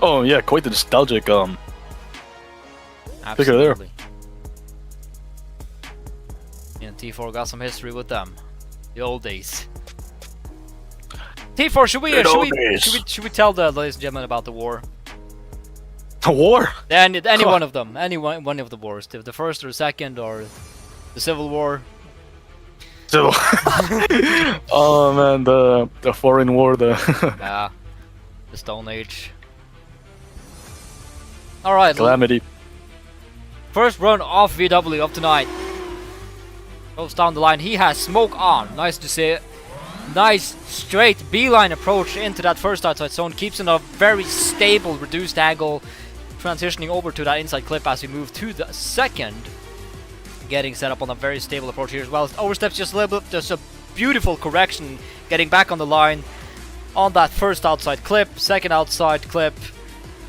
Oh yeah, quite the nostalgic Figure there. Absolutely. And T4 got some history with them. The old days. T4, should we tell the ladies and gentlemen about the war? A war? Any one of them, one of the wars, the first or second or the Civil War. So, oh man, the foreign war, Yeah, the Stone Age. All right, calamity. first run off VW of tonight. Goes down the line. He has smoke on. Nice to see it. Nice straight beeline approach into that first outside zone. Keeps in a very stable reduced angle. Transitioning over to that inside clip as we move to the second. Getting set up on a very stable approach here as well. Oversteps just a little bit. Just a beautiful correction. Getting back on the line on that first outside clip. Second outside clip.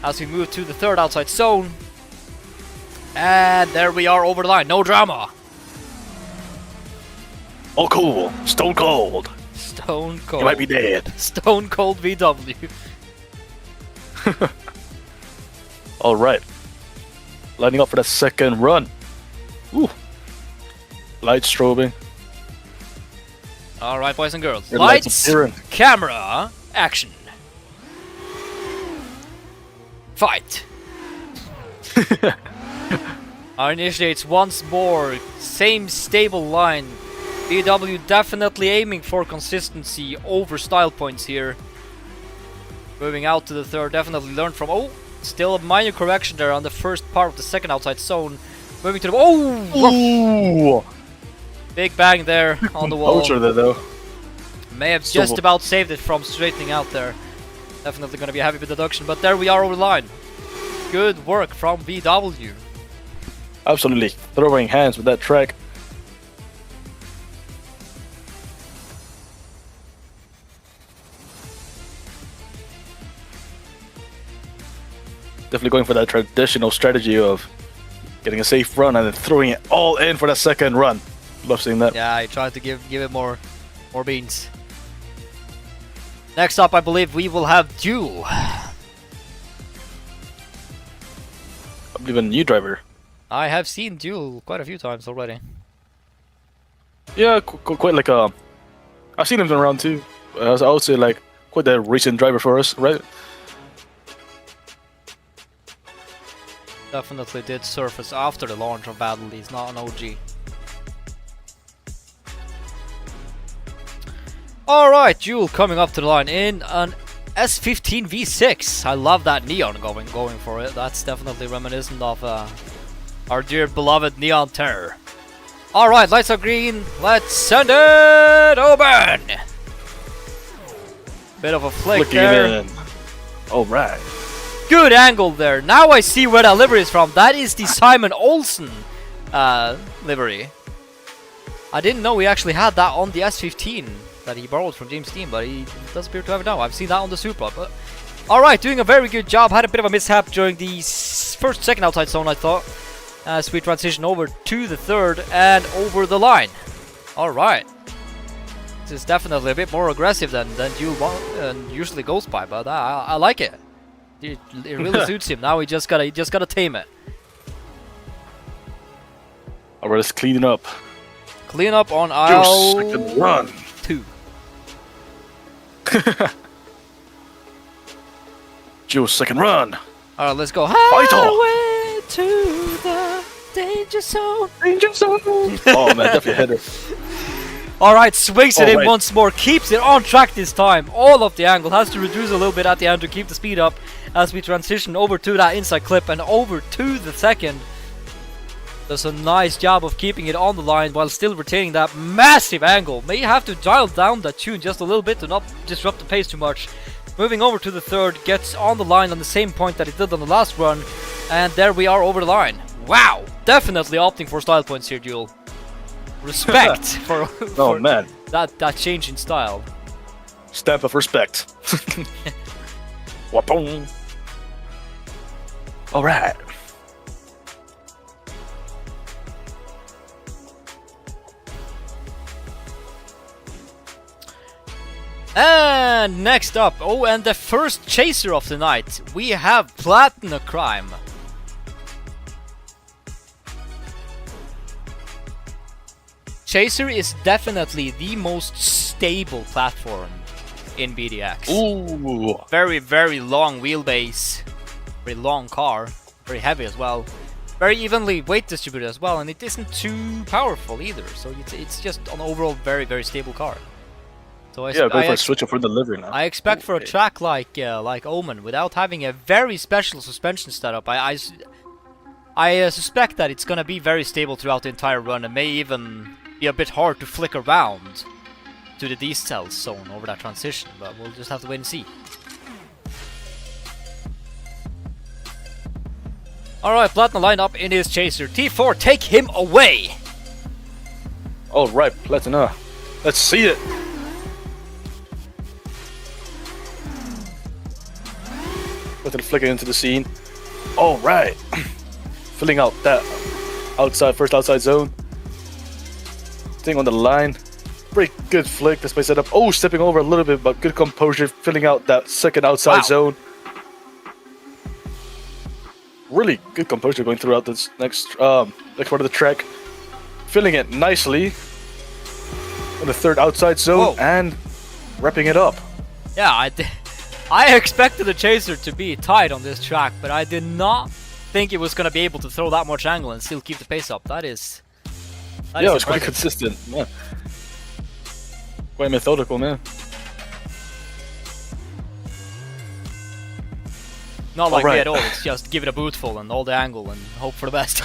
As we move to the third outside zone. And there we are over the line. No drama. Oh cool, stone cold. Stone cold. You might be dead. Stone cold VW. All right, lining up for the second run. Ooh, light strobing. All right, boys and girls. Your lights Lights, appearing. camera, action. Fight. Initiates once more. Same stable line. BW definitely aiming for consistency over style points here. Moving out to the third, definitely learned from. Oh, still a minor correction there on the first part of the second outside zone. Moving to the. Oh! Ooh, Big bang there on the wall. composure there though. May have just about saved it from straightening out there. Definitely going to be a heavy bit deduction, but there we are over the line. Good work from BW. Absolutely throwing hands with that track. Definitely going for that traditional strategy of getting a safe run and then throwing it all in for that second run. Love seeing that. Yeah, I tried to give it more beans. Next up, I believe we will have Duel. I believe a new driver. I have seen Duel quite a few times already. Yeah, quite like I've seen him around too. I would say like quite a recent driver for us, right? Definitely did surface after the launch of BADL. He's not an OG. Alright, Duel coming up to the line in an S15 V6. I love that neon going for it. That's definitely reminiscent of our dear beloved Neon Terror. Alright, lights are green. Let's send it open! Bit of a flick Flicking there. it in. Alright. Good angle there. Now I see where that livery is from. That is the Simon Olsen livery. I didn't know we actually had that on the S15 that he borrowed from James Dean, but he does appear to have it now. I've seen that on the Supra. But alright, doing a very good job. Had a bit of a mishap during the second outside zone, I thought. As we transition over to the third and over the line. Alright. This is definitely a bit more aggressive than Duel usually goes by, but I like it. It really suits him. Now he just gotta tame it. Alright, let's clean it up. Clean up on Your aisle second run. 2. Joe's second run. Alright, let's go. Vital. Highway to the danger zone. Danger zone. Oh man, definitely a header. Alright, swings it in Alright. once more, keeps it on track this time. All of the angle, has to reduce a little bit at the end to keep the speed up as we transition over to that inside clip and over to the second. Does a nice job of keeping it on the line while still retaining that massive angle. May have to dial down that tune just a little bit to not disrupt the pace too much. Moving over to the third, gets on the line on the same point that it did on the last run. And there we are over the line. Wow! Definitely opting for style points here, Duel. Respect for Oh man, that change in style. stamp of respect. Wapong. All right. And next up, oh, and the first chaser of the night, we have Platinum Crime. Chaser is definitely the most stable platform in BDX. Ooh. Very, very long wheelbase, very long car, very heavy as well, very evenly weight distributed as well, and it isn't too powerful either. So it's just an overall very, very stable car. So Yeah, going for a switch up for delivery now. I expect for a track like Oman, without having a very special suspension setup, I suspect that it's gonna be very stable throughout the entire run and may even be a bit hard to flick around to the decel zone over that transition, but we'll just have to wait and see. Alright, Platinum lined up in his chaser. T4, take him away! All right, Platina. Let's see it. Platina flicking into the scene. All right. Filling out that first outside zone. Staying on the line. Pretty good flick. This place set up. Oh, stepping over a little bit, but good composure. Filling out that second outside zone. Really good composure going throughout this next part of the track. Filling it nicely on the third outside zone and wrapping it up. Yeah, I expected the chaser to be tight on this track, but I did not think it was going to be able to throw that much angle and still keep the pace up. That is Yeah, it was quite impressive. consistent. Yeah. Quite methodical, man. Not like me Alright. at all, it's just give it a bootful and all the angle and hope for the best.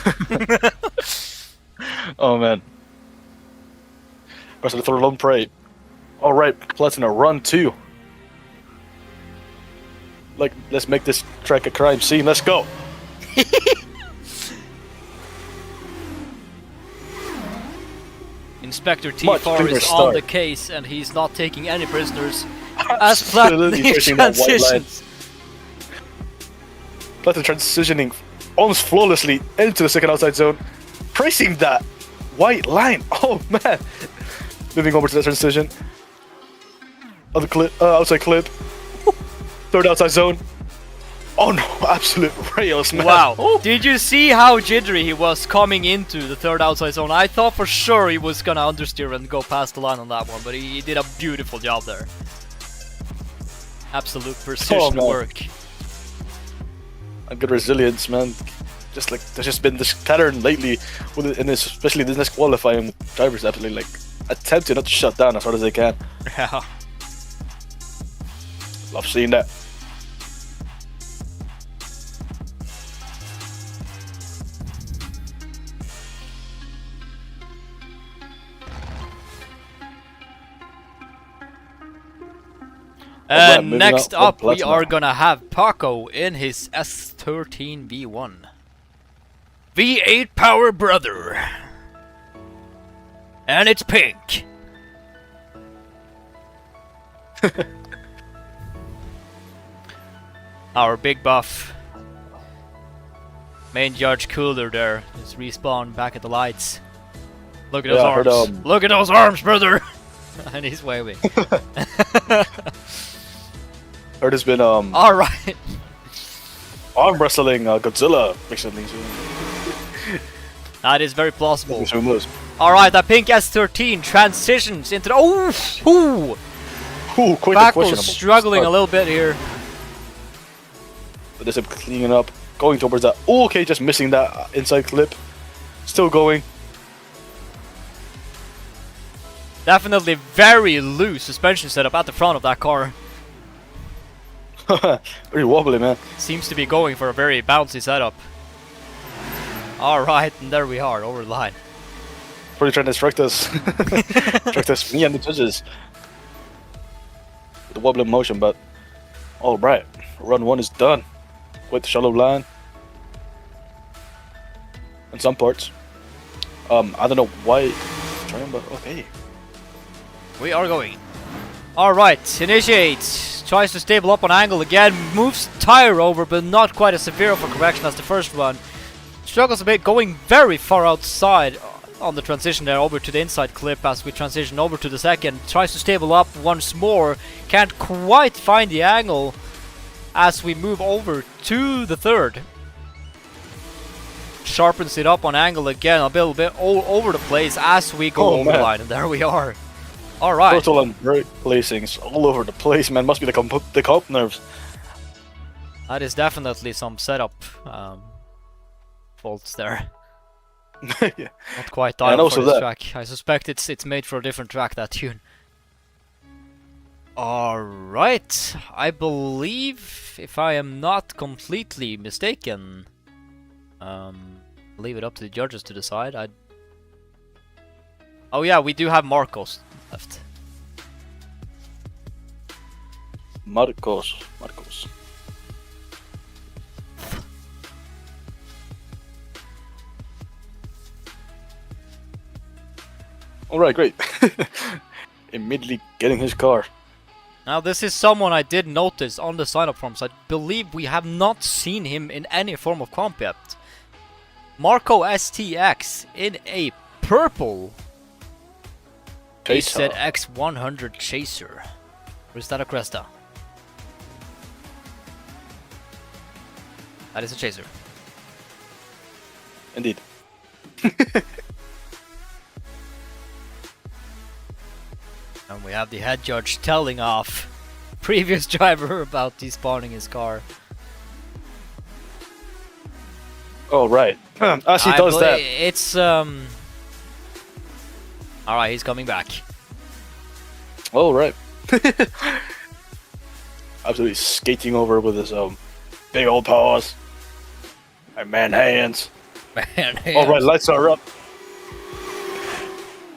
Oh man. Rest of the third lone prey. Alright, Platina, run 2. Like, let's make this track a crime scene. Let's go. Inspector Much T4 cleaner is on start. the case and he's not taking any prisoners as Platinum Absolutely pushing that white line. transitions. Platina transitioning almost flawlessly into the second outside zone. Pressing that white line. Oh man. Moving over to the transition. Other clip, outside clip. Third outside zone. Oh no, absolute rails, man. Wow. Did you see how jittery he was coming into the third outside zone? I thought for sure he was gonna understeer and go past the line on that one, but he did a beautiful job there. Absolute precision man. work. A good resilience, man. Just like there's just been this pattern lately, with it, and especially this next qualifying, drivers absolutely like attempting not to shut down as hard as they can. Yeah. Love seeing that. And moving next on, up, we Platinum. are gonna have Paco in his S13 V1. V8 Power Brother. And it's pink. Our big buff. Main Judge Cooler there. Just respawn back at the lights. Look at those Yeah, I heard, arms. Look at those arms, brother! And he's waving. Heard has been Alright. arm wrestling Godzilla recently. That is very plausible. So moves. Alright, that pink S13 transitions into the... Oh! Ooh! Ooh, quite Paco's questionable. struggling a little bit here. But this is cleaning up, going towards that. Oh, okay, just missing that inside clip. Still going. Definitely very loose suspension setup at the front of that car. Pretty wobbly, man. Seems to be going for a very bouncy setup. Alright, and there we are, over the line. Pretty trying to distract us. Distract us, me and the judges. With the wobbly motion, but alright. Run 1 is done. With the shallow line. In some parts. I don't know why. Trying, but okay. We are going. Alright, initiates. Tries to stable up on angle again. Moves tire over, but not quite as severe of a correction as the first one. Struggles a bit, going very far outside on the transition there over to the inside clip as we transition over to the second. Tries to stable up once more. Can't quite find the angle as we move over to the third. Sharpens it up on angle again, a little bit all over the place as we go over the line, and there we are. Alright. Throttle and brake placings all over the place, man. Must be the comp nerves. That is definitely some setup faults there. Yeah. Not quite dialed also for this that. track. I suspect it's made for a different track, that tune. Alright, I believe, if I am not completely mistaken, leave it up to the judges to decide. Oh yeah, we do have Marcos left. Marcos. Alright, great. Immediately getting his car. Now this is someone I did notice on the sign-up forms. I believe we have not seen him in any form of comp yet. Marco STX in a purple Chaser. X100 Chaser. Or is that a Cresta? That is a Chaser. Indeed. And we have the head judge telling off previous driver about despawning his car. Oh, right. As he does that. It's Alright, he's coming back. Oh, right. Absolutely skating over with his big old paws. And man hands. Man, Alright, lights are up.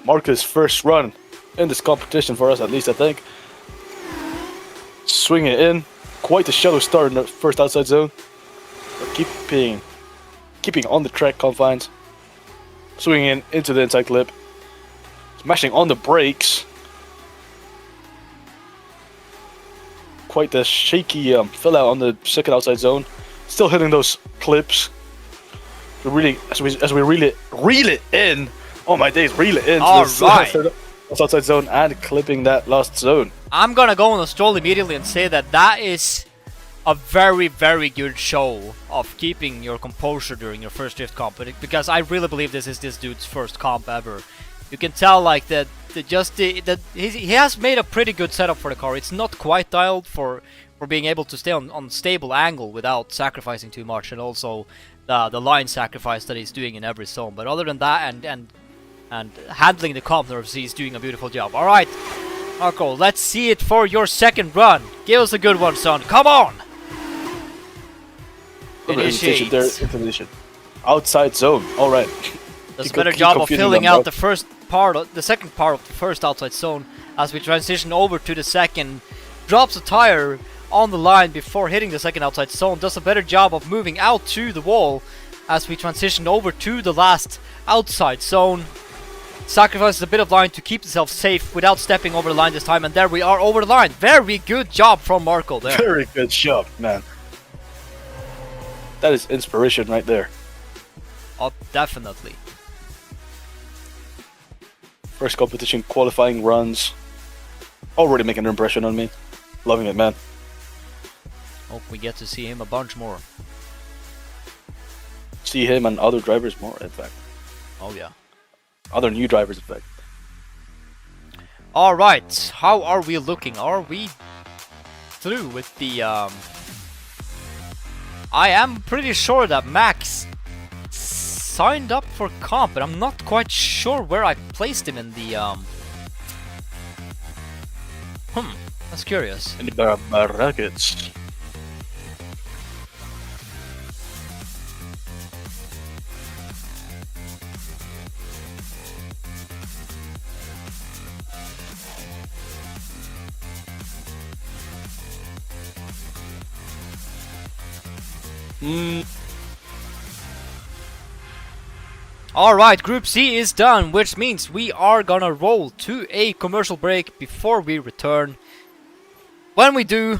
Marcus' first run in this competition for us, at least I think. Swinging it in. Quite a shallow start in the first outside zone. But keeping on the track confines. Swinging in into the inside clip. Smashing on the brakes. Quite the shaky fill out on the second outside zone. Still hitting those clips. We really, as we reel it in. Oh my days, reel it in. Alright. Outside zone and clipping that last zone. I'm gonna go on a stroll immediately and say that is a very, very good show of keeping your composure during your first drift comp, because I really believe this is this dude's first comp ever. You can tell like that he has made a pretty good setup for the car. It's not quite dialed for being able to stay on stable angle without sacrificing too much, and also the line sacrifice that he's doing in every zone. But other than that, and handling the comp nerves, he's doing a beautiful job. Alright, Marco, let's see it for your second run. Give us a good one, son. Come on! Initiate. There, intimidation. Outside zone. Alright. Does a better job of filling out the second part of the first outside zone as we transition over to the second. Drops a tire on the line before hitting the second outside zone. Does a better job of moving out to the wall as we transition over to the last outside zone. Sacrifices a bit of line to keep himself safe without stepping over the line this time, and there we are over the line. Very good job from Marco there. Very good job, man. That is inspiration right there. Oh, definitely. First competition qualifying runs. Already making an impression on me. Loving it, man. Hope we get to see him a bunch more. See him and other drivers more, in fact. Oh yeah. Other new drivers, in fact. Alright, how are we looking? Are we through with the I am pretty sure that Max signed up for comp, but I'm not quite sure where I placed him in the That's curious. Any brackets? Alright, Group C is done, which means we are gonna roll to a commercial break before we return. When we do,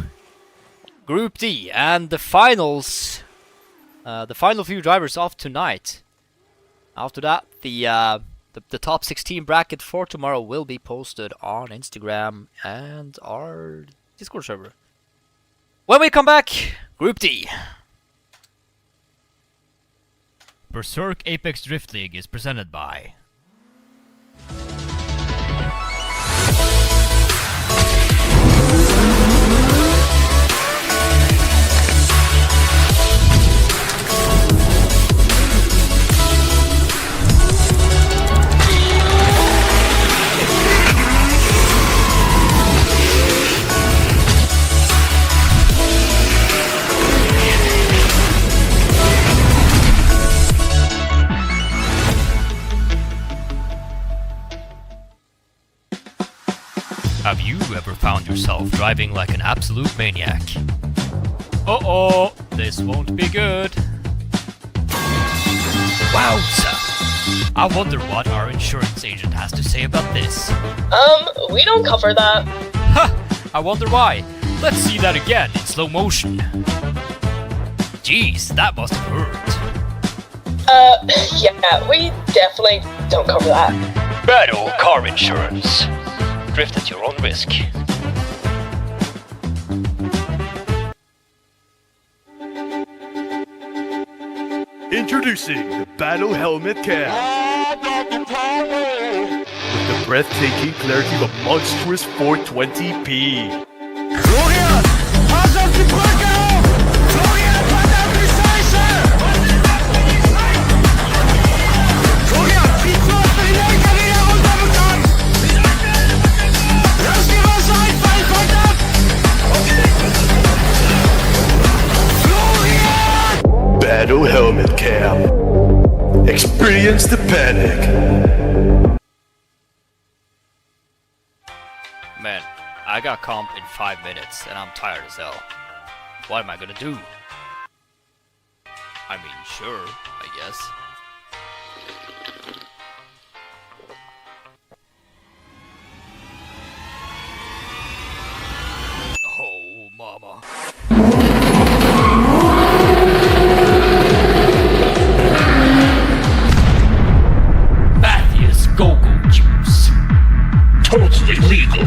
Group D and the finals, the final few drivers of tonight. After that, the top 16 bracket for tomorrow will be posted on Instagram and our Discord server. When we come back, Group D. Berserk Apex Drift League is presented by Have you ever found yourself driving like an absolute maniac? Uh-oh, this won't be good. Wowza! I wonder what our insurance agent has to say about this. We don't cover that. Ha! I wonder why. Let's see that again in slow motion. Jeez, that must have hurt. Yeah, we definitely don't cover that. BADL car insurance. Drift at your own risk. Introducing the BADL Helmet Cam. With the breathtaking clarity of a monstrous 420p. BADL Helmet Cam. Experience the panic. Man, I got comp in 5 minutes and I'm tired as hell. What am I gonna do? I mean, sure, I guess. Oh, mama. Mathias Go-Go Juice. Totally legal.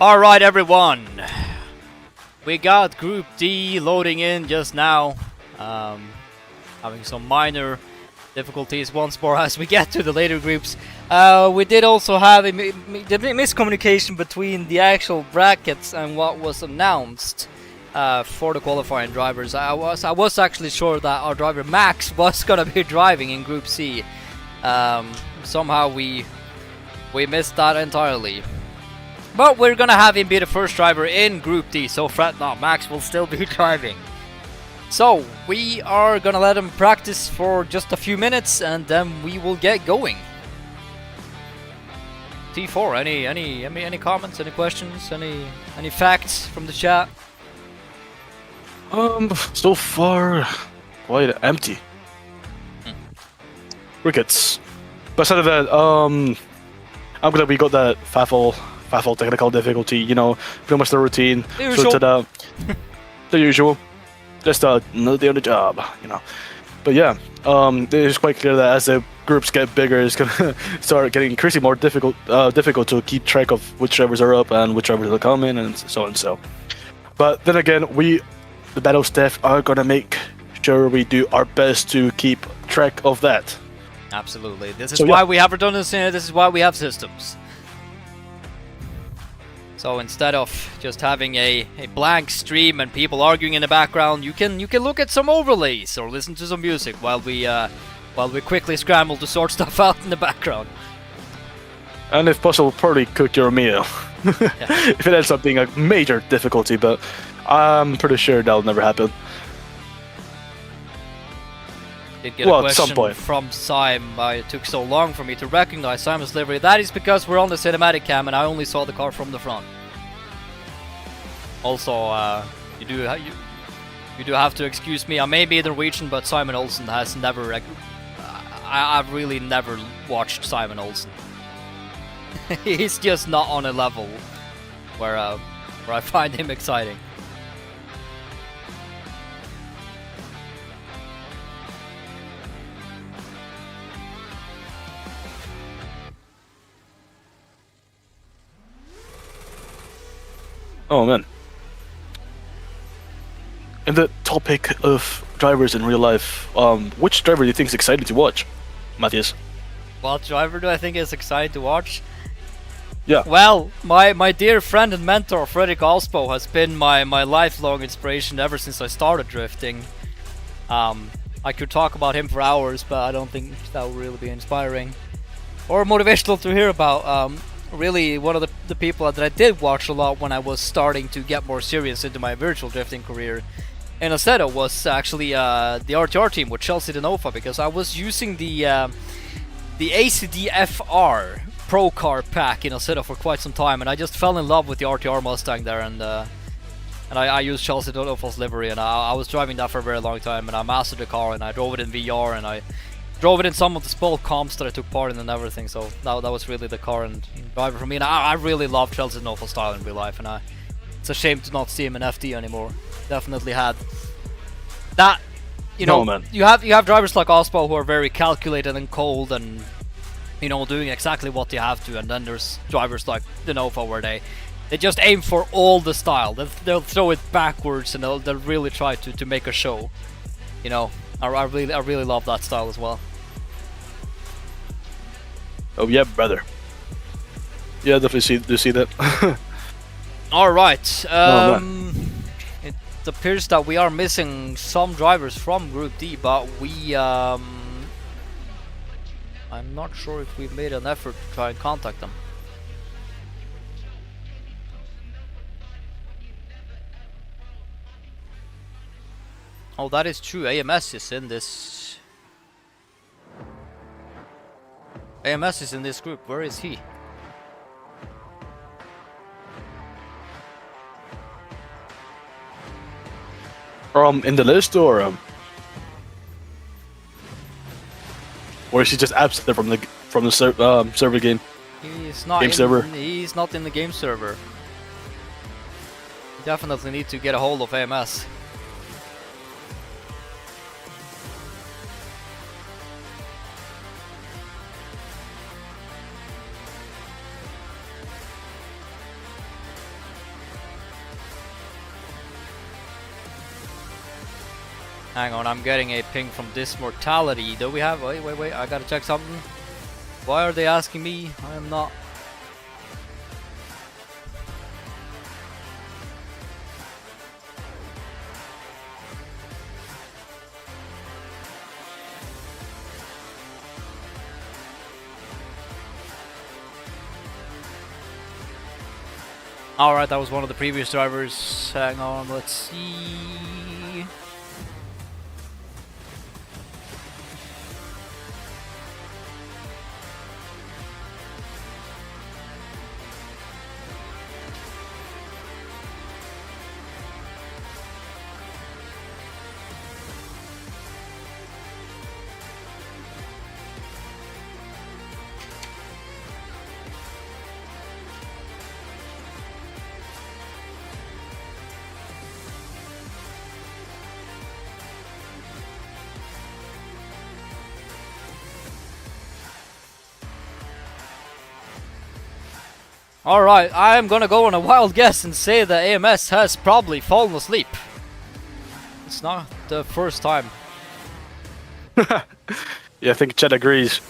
Alright everyone, we got Group D loading in just now, having some minor difficulties once more as we get to the later groups. We did also have a miscommunication between the actual brackets and what was announced for the qualifying drivers. I was actually sure that our driver Max was gonna be driving in Group C. Somehow we missed that entirely. But we're gonna have him be the first driver in Group D, so fret not, Max will still be driving. So, we are gonna let him practice for just a few minutes and then we will get going. T4, any comments, any questions, any facts from the chat? So far, quite empty. Crickets. Beside of that, I'm glad we got that FAFL technical difficulty, you know, pretty much the routine. The usual. So the usual. Just another day on the job, you know. But yeah, it is quite clear that as the groups get bigger, it's gonna start getting increasingly more difficult to keep track of which drivers are up and which drivers are coming, and so on and so. But then again, the battle staff, are gonna make sure we do our best to keep track of that. Absolutely. This is So, why yeah. we have redundancy, this is why we have systems. So instead of just having a blank stream and people arguing in the background, you can look at some overlays or listen to some music while we quickly scramble to sort stuff out in the background. And if possible, probably cook your meal. If it ends up being a major difficulty, but I'm pretty sure that'll never happen. Did get Well, a at some question point. from Sim. It took so long for me to recognize Simon's livery. That is because we're on the cinematic cam and I only saw the car from the front. Also, you do have to excuse me. I may be Norwegian, but Simon Olsen has never. I've really never watched Simon Olsen. He's just not on a level where I find him exciting. Oh man. In the topic of drivers in real life, which driver do you think is exciting to watch, Matthias? What driver do I think is exciting to watch? Yeah. Well, my dear friend and mentor Fredrik Alsbo has been my lifelong inspiration ever since I started drifting. I could talk about him for hours, but I don't think that would really be inspiring or motivational to hear about. Really, one of the people that I did watch a lot when I was starting to get more serious into my virtual drifting career in Aceto was actually the RTR team with Chelsea Denova, because I was using the ACDFR Pro Car pack in Aceto for quite some time, and I just fell in love with the RTR Mustang there, and I used Chelsea Denova's livery, and I was driving that for a very long time, and I mastered the car, and I drove it in VR, and I drove it in some of the small comps that I took part in and everything, so that was really the car and driver for me, and I really love Chelsea Denova's style in real life, and it's a shame to not see him in FD anymore. Definitely had that, you know, No, man. you have drivers like Ospo who are very calculated and cold and, you know, doing exactly what they have to, and then there's drivers like Denova where they just aim for all the style. They'll throw it backwards and they'll really try to make a show. You know, I really love that style as well. Oh yeah, brother. Yeah, definitely see that. All right. man. It appears that we are missing some drivers from Group D, but I'm not sure if we've made an effort to try and contact them. Oh, that is true. AMS is in this. AMS is in this group. Where is he? In the list, or is he just absent from the server game? He's not Game server. He's not in the game server. We definitely need to get a hold of AMS. Hang on, I'm getting a ping from this mortality. Do we have... Wait, I gotta check something. Why are they asking me? I am not... Alright, that was one of the previous drivers. Hang on, let's see... Alright, I am gonna go on a wild guess and say that AMS has probably fallen asleep. It's not the first time. Yeah, I think Chet agrees.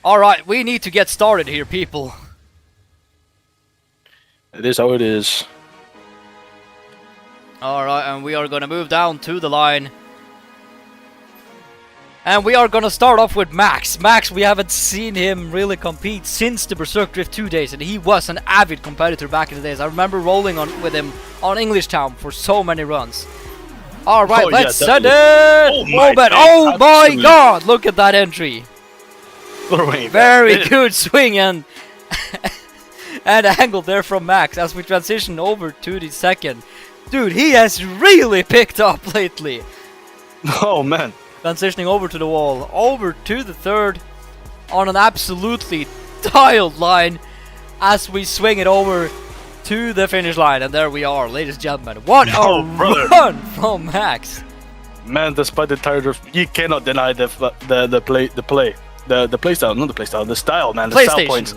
Alright, we need to get started here, people. It is how it is. Alright, and we are gonna move down to the line. And we are gonna start off with Max. Max, we haven't seen him really compete since the Berserk Drift 2 days, and he was an avid competitor back in the days. I remember rolling on with him on English Town for so many runs. Alright, Oh, let's yeah, send it! Oh my My god, look at that entry! Very good swing and and angle there from Max as we transition over to the second. Dude, he has really picked up lately. Oh man. Transitioning over to the wall, over to the third on an absolutely dialed line as we swing it over to the finish line. And there we are, ladies and gentlemen. What a run from Max! Man, despite the tire drift, you cannot deny the play style, not the play style, the style, man. The style points.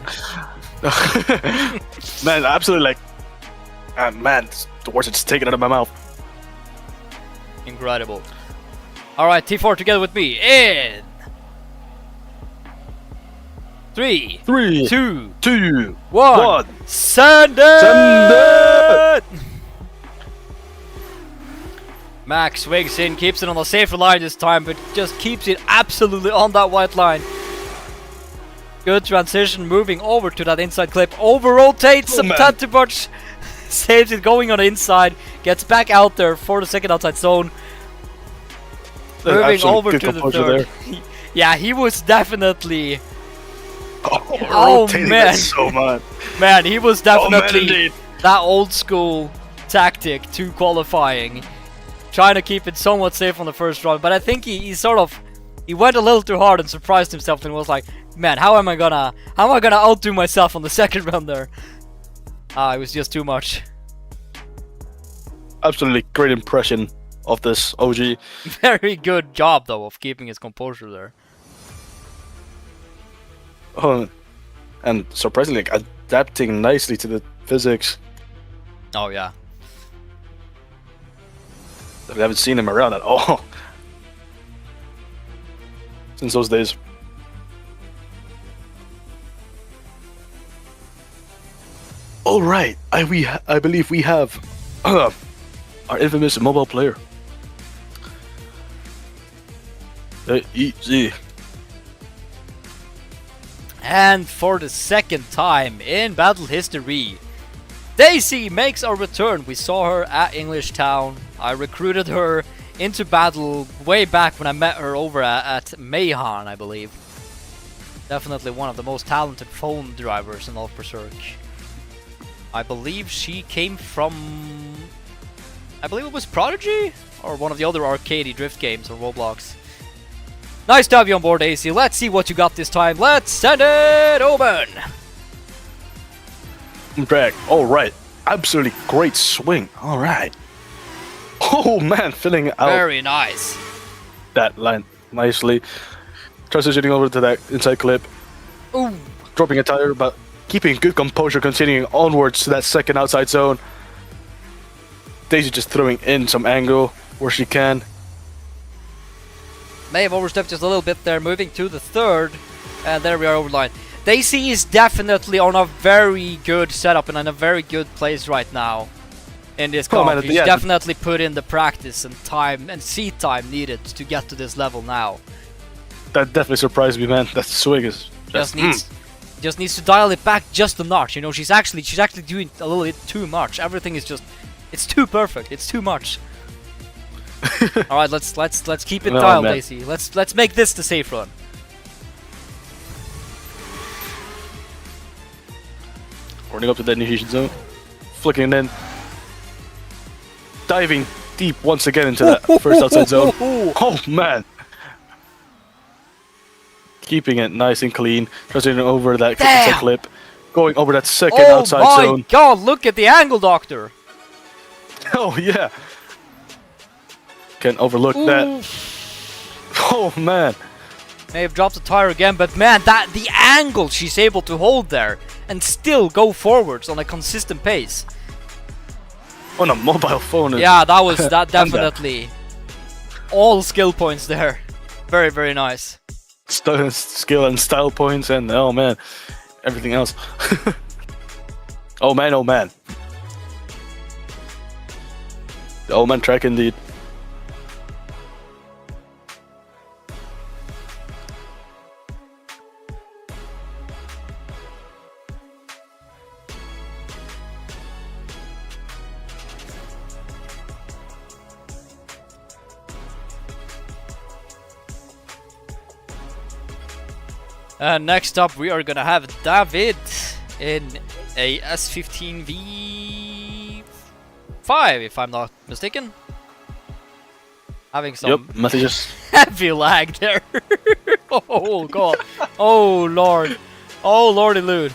Man, absolutely like, man, the words are just taken out of my mouth. Incredible. Alright, T4 together with me in 3, 2, 1. Send it! Max swings in, keeps it on the safer line this time, but just keeps it absolutely on that white line. Good transition, moving over to that inside clip. Over rotates some tad too much. Saves it going on the inside. Gets back out there for the second outside zone. Moving over to the third. Yeah, he was definitely... Oh man. So much. Man, he was definitely that old school tactic to qualifying. Trying to keep it somewhat safe on the first run. But I think he went a little too hard and surprised himself and was like, man, how am I gonna outdo myself on the second run there? It was just too much. Absolutely great impression of this OG. Very good job though of keeping his composure there. Oh, and surprisingly adapting nicely to the physics. Oh yeah. We haven't seen him around at all since those days. All right, I believe we have our infamous mobile player. Easy. And for the second time in battle history, Daisy makes a return. We saw her at English Town. I recruited her into battle way back when I met her over at Mayhan, I believe. Definitely one of the most talented phone drivers in all of Berserk. I believe she came from... I believe it was Prodigy? Or one of the other arcade drift games or Roblox. Nice to have you on board, AC. Let's see what you got this time. Let's send it, Oman! Drag. All right. Absolutely great swing. All right. Oh man, filling out Very nice. that line nicely. Transitioning over to that inside clip. Ooh. Dropping a tire, but keeping good composure, continuing onwards to that second outside zone. Daisy just throwing in some angle. where she can. May have overstepped just a little bit there, moving to the third, and there we are over the line. Daisy is definitely on a very good setup and in a very good place right now in this comp. She's definitely put in the practice and time and seat time needed to get to this level now. That definitely surprised me, man. That swing is just needs to dial it back just a notch. You know, she's actually doing a little bit too much. Everything is just, it's too perfect. It's too much. All right, let's keep it dialed, Daisy. Let's make this the safe run. Running up to the initiation zone, flicking and then diving deep once again into that first outside zone. Oh man! Keeping it nice and clean, transitioning over that clip, going over that second outside zone. Oh my god, look at the angle, Doctor! Oh yeah! Can't overlook that. Oh man! May have dropped the tire again, but man, the angle she's able to hold there and still go forwards on a consistent pace. On a mobile phone. Yeah, that was definitely all skill points there. Very, very nice. Skill and style points, and oh man, everything else. Oh man, oh man. The Oman track indeed. Next up, we are gonna have David in a S15V5, if I'm not mistaken. Having some heavy lag there. Oh god. Oh lord. Oh lordy lord.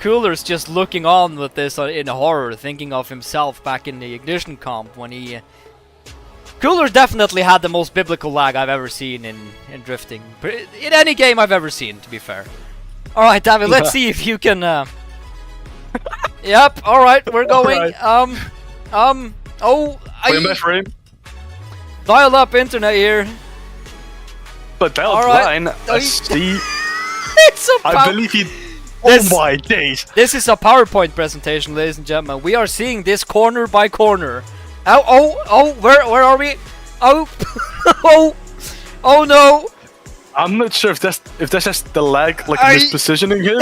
Cooler's just looking on with this in horror, thinking of himself back in the Ignition comp when he... Cooler definitely had the most biblical lag I've ever seen in drifting. In any game I've ever seen, to be fair. Alright, David, let's see if you can... Yep, alright, we're going. Frame. Dial up internet here. But dialed line, see... It's a I believe he... Oh my days! This is a PowerPoint presentation, ladies and gentlemen. We are seeing this corner by corner. Oh, where are we? Oh, oh no! I'm not sure if that's just the lag, like mispositioning him.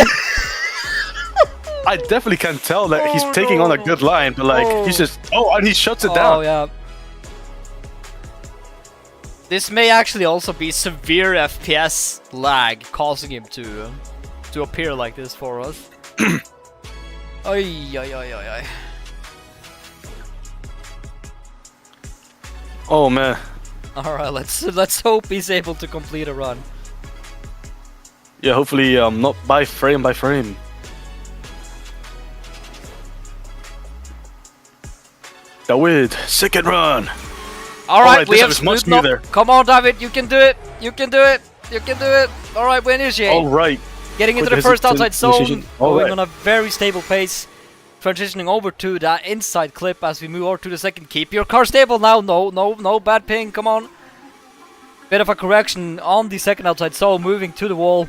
I definitely can tell that he's taking on a good line, but like he's just and he shuts it down. Oh yeah. This may actually also be severe FPS lag causing him to appear like this for us. Ay. Oh man. Alright, let's hope he's able to complete a run. Yeah, hopefully not by frame. David, second run. Alright, we have smoothed up. Come on, David, you can do it. You can do it. Alright, we initiate. Alright. Getting into the first outside zone, going on a very stable pace. Transitioning over to that inside clip as we move over to the second. Keep your car stable now. No bad ping. Come on. Bit of a correction on the second outside zone, moving to the wall.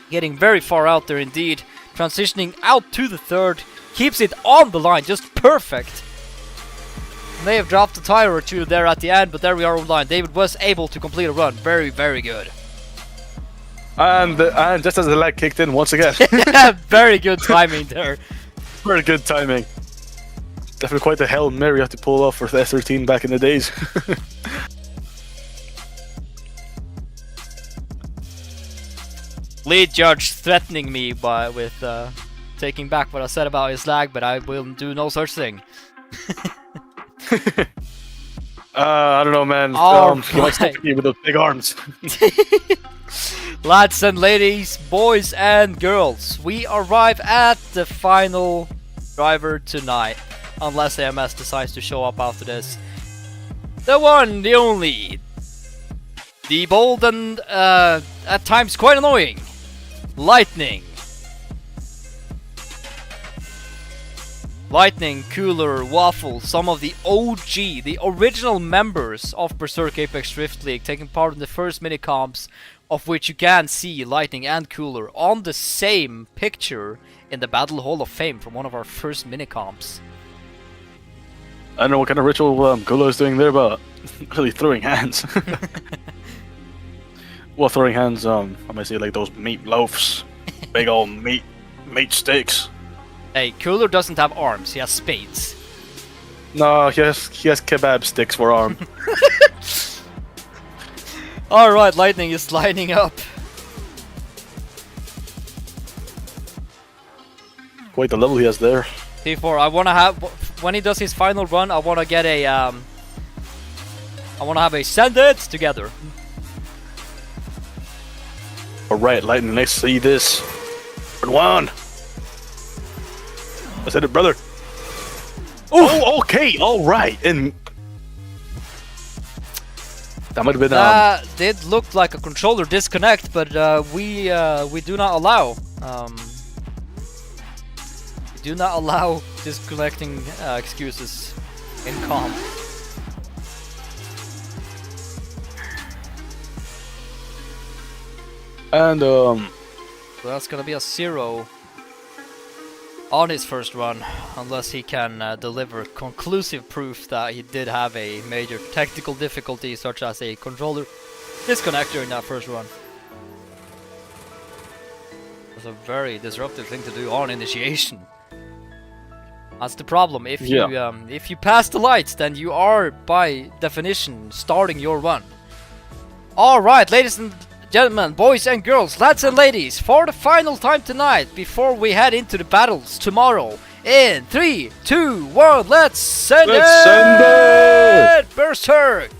Getting very far out there indeed. Transitioning out to the third. Keeps it on the line, just perfect. May have dropped a tire or two there at the end, but there we are on the line. David was able to complete a run. Very, very good. And just as the lag kicked in once again. Very good timing there. Very good timing. Definitely quite the Hail Mary you have to pull off for the S13 back in the days. Lead judge threatening me with taking back what I said about his lag, but I will do no such thing. I don't know, man. He likes to me with those big arms. Lads and ladies, boys and girls, we arrive at the final driver tonight. Unless AMS decides to show up after this. The one, the only, the bold and at times quite annoying Lightning. Lightning, Cooler, Waffle, some of the OG, the original members of Berserk Apex Rift League taking part in the first mini comps, of which you can see Lightning and Cooler on the same picture in the Battle Hall of Fame from one of our first mini comps. I don't know what kind of ritual Golo is doing there, but really throwing hands. Well, throwing hands, I might say like those meat loaves, big old meat sticks. Hey, Cooler doesn't have arms, he has spades. No, he has kebab sticks for arm. Alright, Lightning is lining up. Quite the level he has there. T4, I wanna have, when he does his final run, I wanna get a, I wanna have a send it together. Alright, Lightning, let's see this. One. I said it, brother. Oh, okay, alright. And that might have been That did look like a controller disconnect, but we do not allow disconnecting excuses in comp. and So that's gonna be a 0 on his first run, unless he can deliver conclusive proof that he did have a major technical difficulty, such as a controller disconnect during that first run. That's a very disruptive thing to do on initiation. That's the problem. If you pass the lights, then you are by definition starting your run. All right, ladies and gentlemen, boys and girls, lads and ladies, for the final time tonight, before we head into the battles tomorrow, in 3, 2, 1, let's send it! Berserk!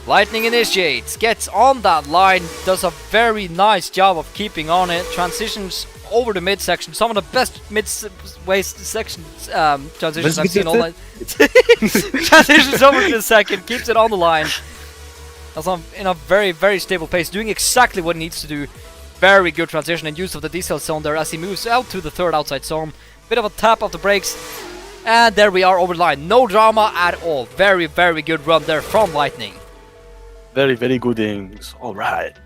Lightning initiates, gets on that line, does a very nice job of keeping on it, transitions over the midsection, some of the best mid-waist section transitions I've seen all night. Transitions over to the second, keeps it on the line. That's in a very, very stable pace, doing exactly what he needs to do. Very good transition and use of the decel zone there as he moves out to the third outside zone. Bit of a tap of the brakes. And there we are over the line. No drama at all. Very, very good run there from Lightning. very, very good things. Alright.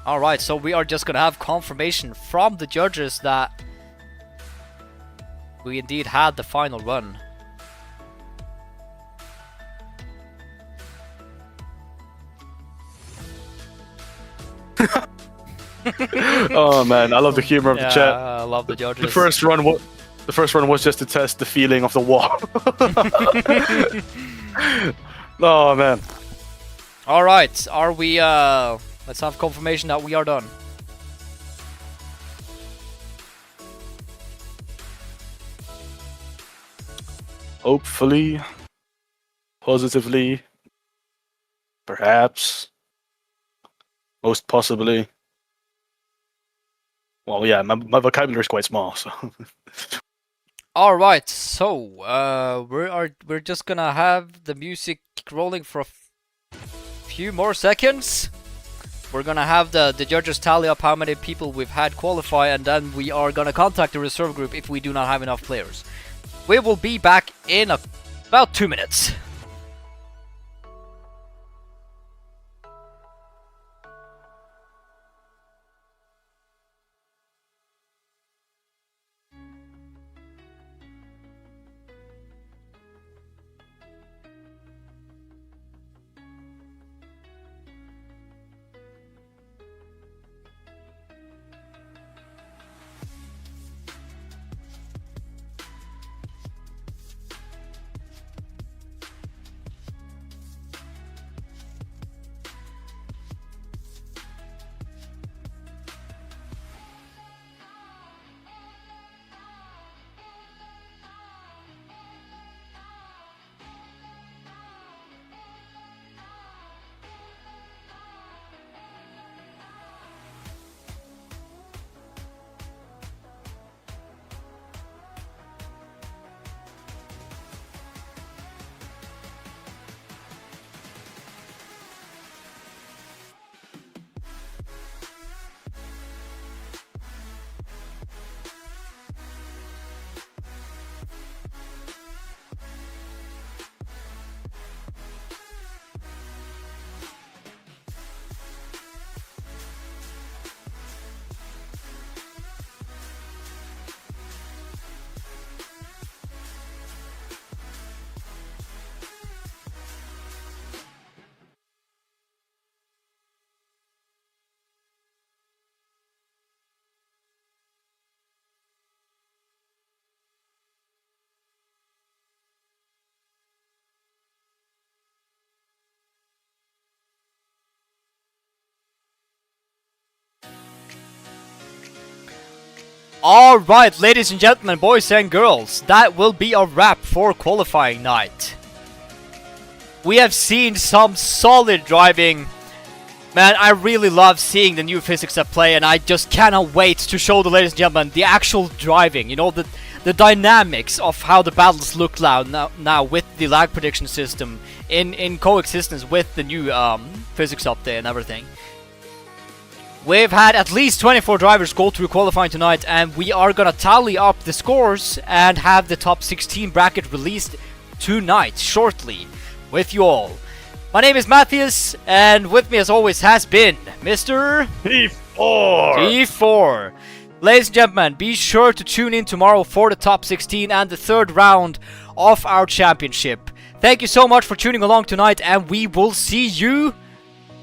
Alright, so we are just gonna have confirmation from the judges that we indeed had the final run. Oh man, I love the humor of the chat. I love the judges. The first run was just to test the feeling of the wall. Oh man. Alright, are we let's have confirmation that we are done. Hopefully, positively, perhaps, most possibly. Well, yeah, my vocabulary is quite small, so. All right, so we're just gonna have the music rolling for a few more seconds. We're gonna have the judges tally up how many people we've had qualify, and then we are gonna contact the reserve group if we do not have enough players. We will be back in about 2 minutes. Alright, ladies and gentlemen, boys and girls, that will be a wrap for qualifying night. We have seen some solid driving. Man, I really love seeing the new physics at play, and I just cannot wait to show the ladies and gentlemen the actual driving. You know, the dynamics of how the battles look now with the lag prediction system in coexistence with the new physics update and everything. We've had at least 24 drivers go through qualifying tonight, and we are gonna tally up the scores and have the top 16 bracket released tonight, shortly, with you all. My name is Matthias, and with me as always has been Mr. T4. Ladies and gentlemen, be sure to tune in tomorrow for the top 16 and the third round of our championship. Thank you so much for tuning along tonight, and we will see you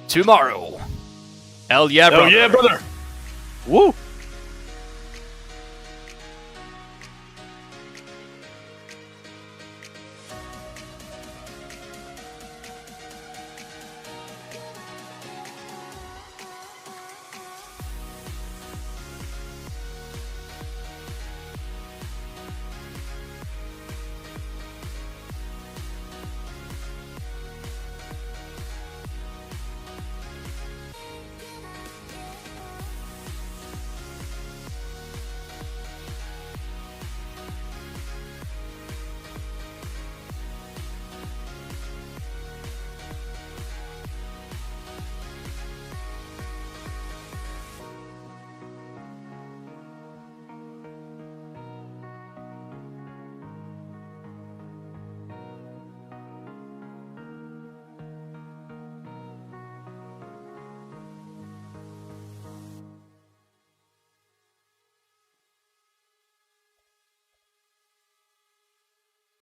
tomorrow. Hell yeah, brother. Hell yeah, brother. Woo.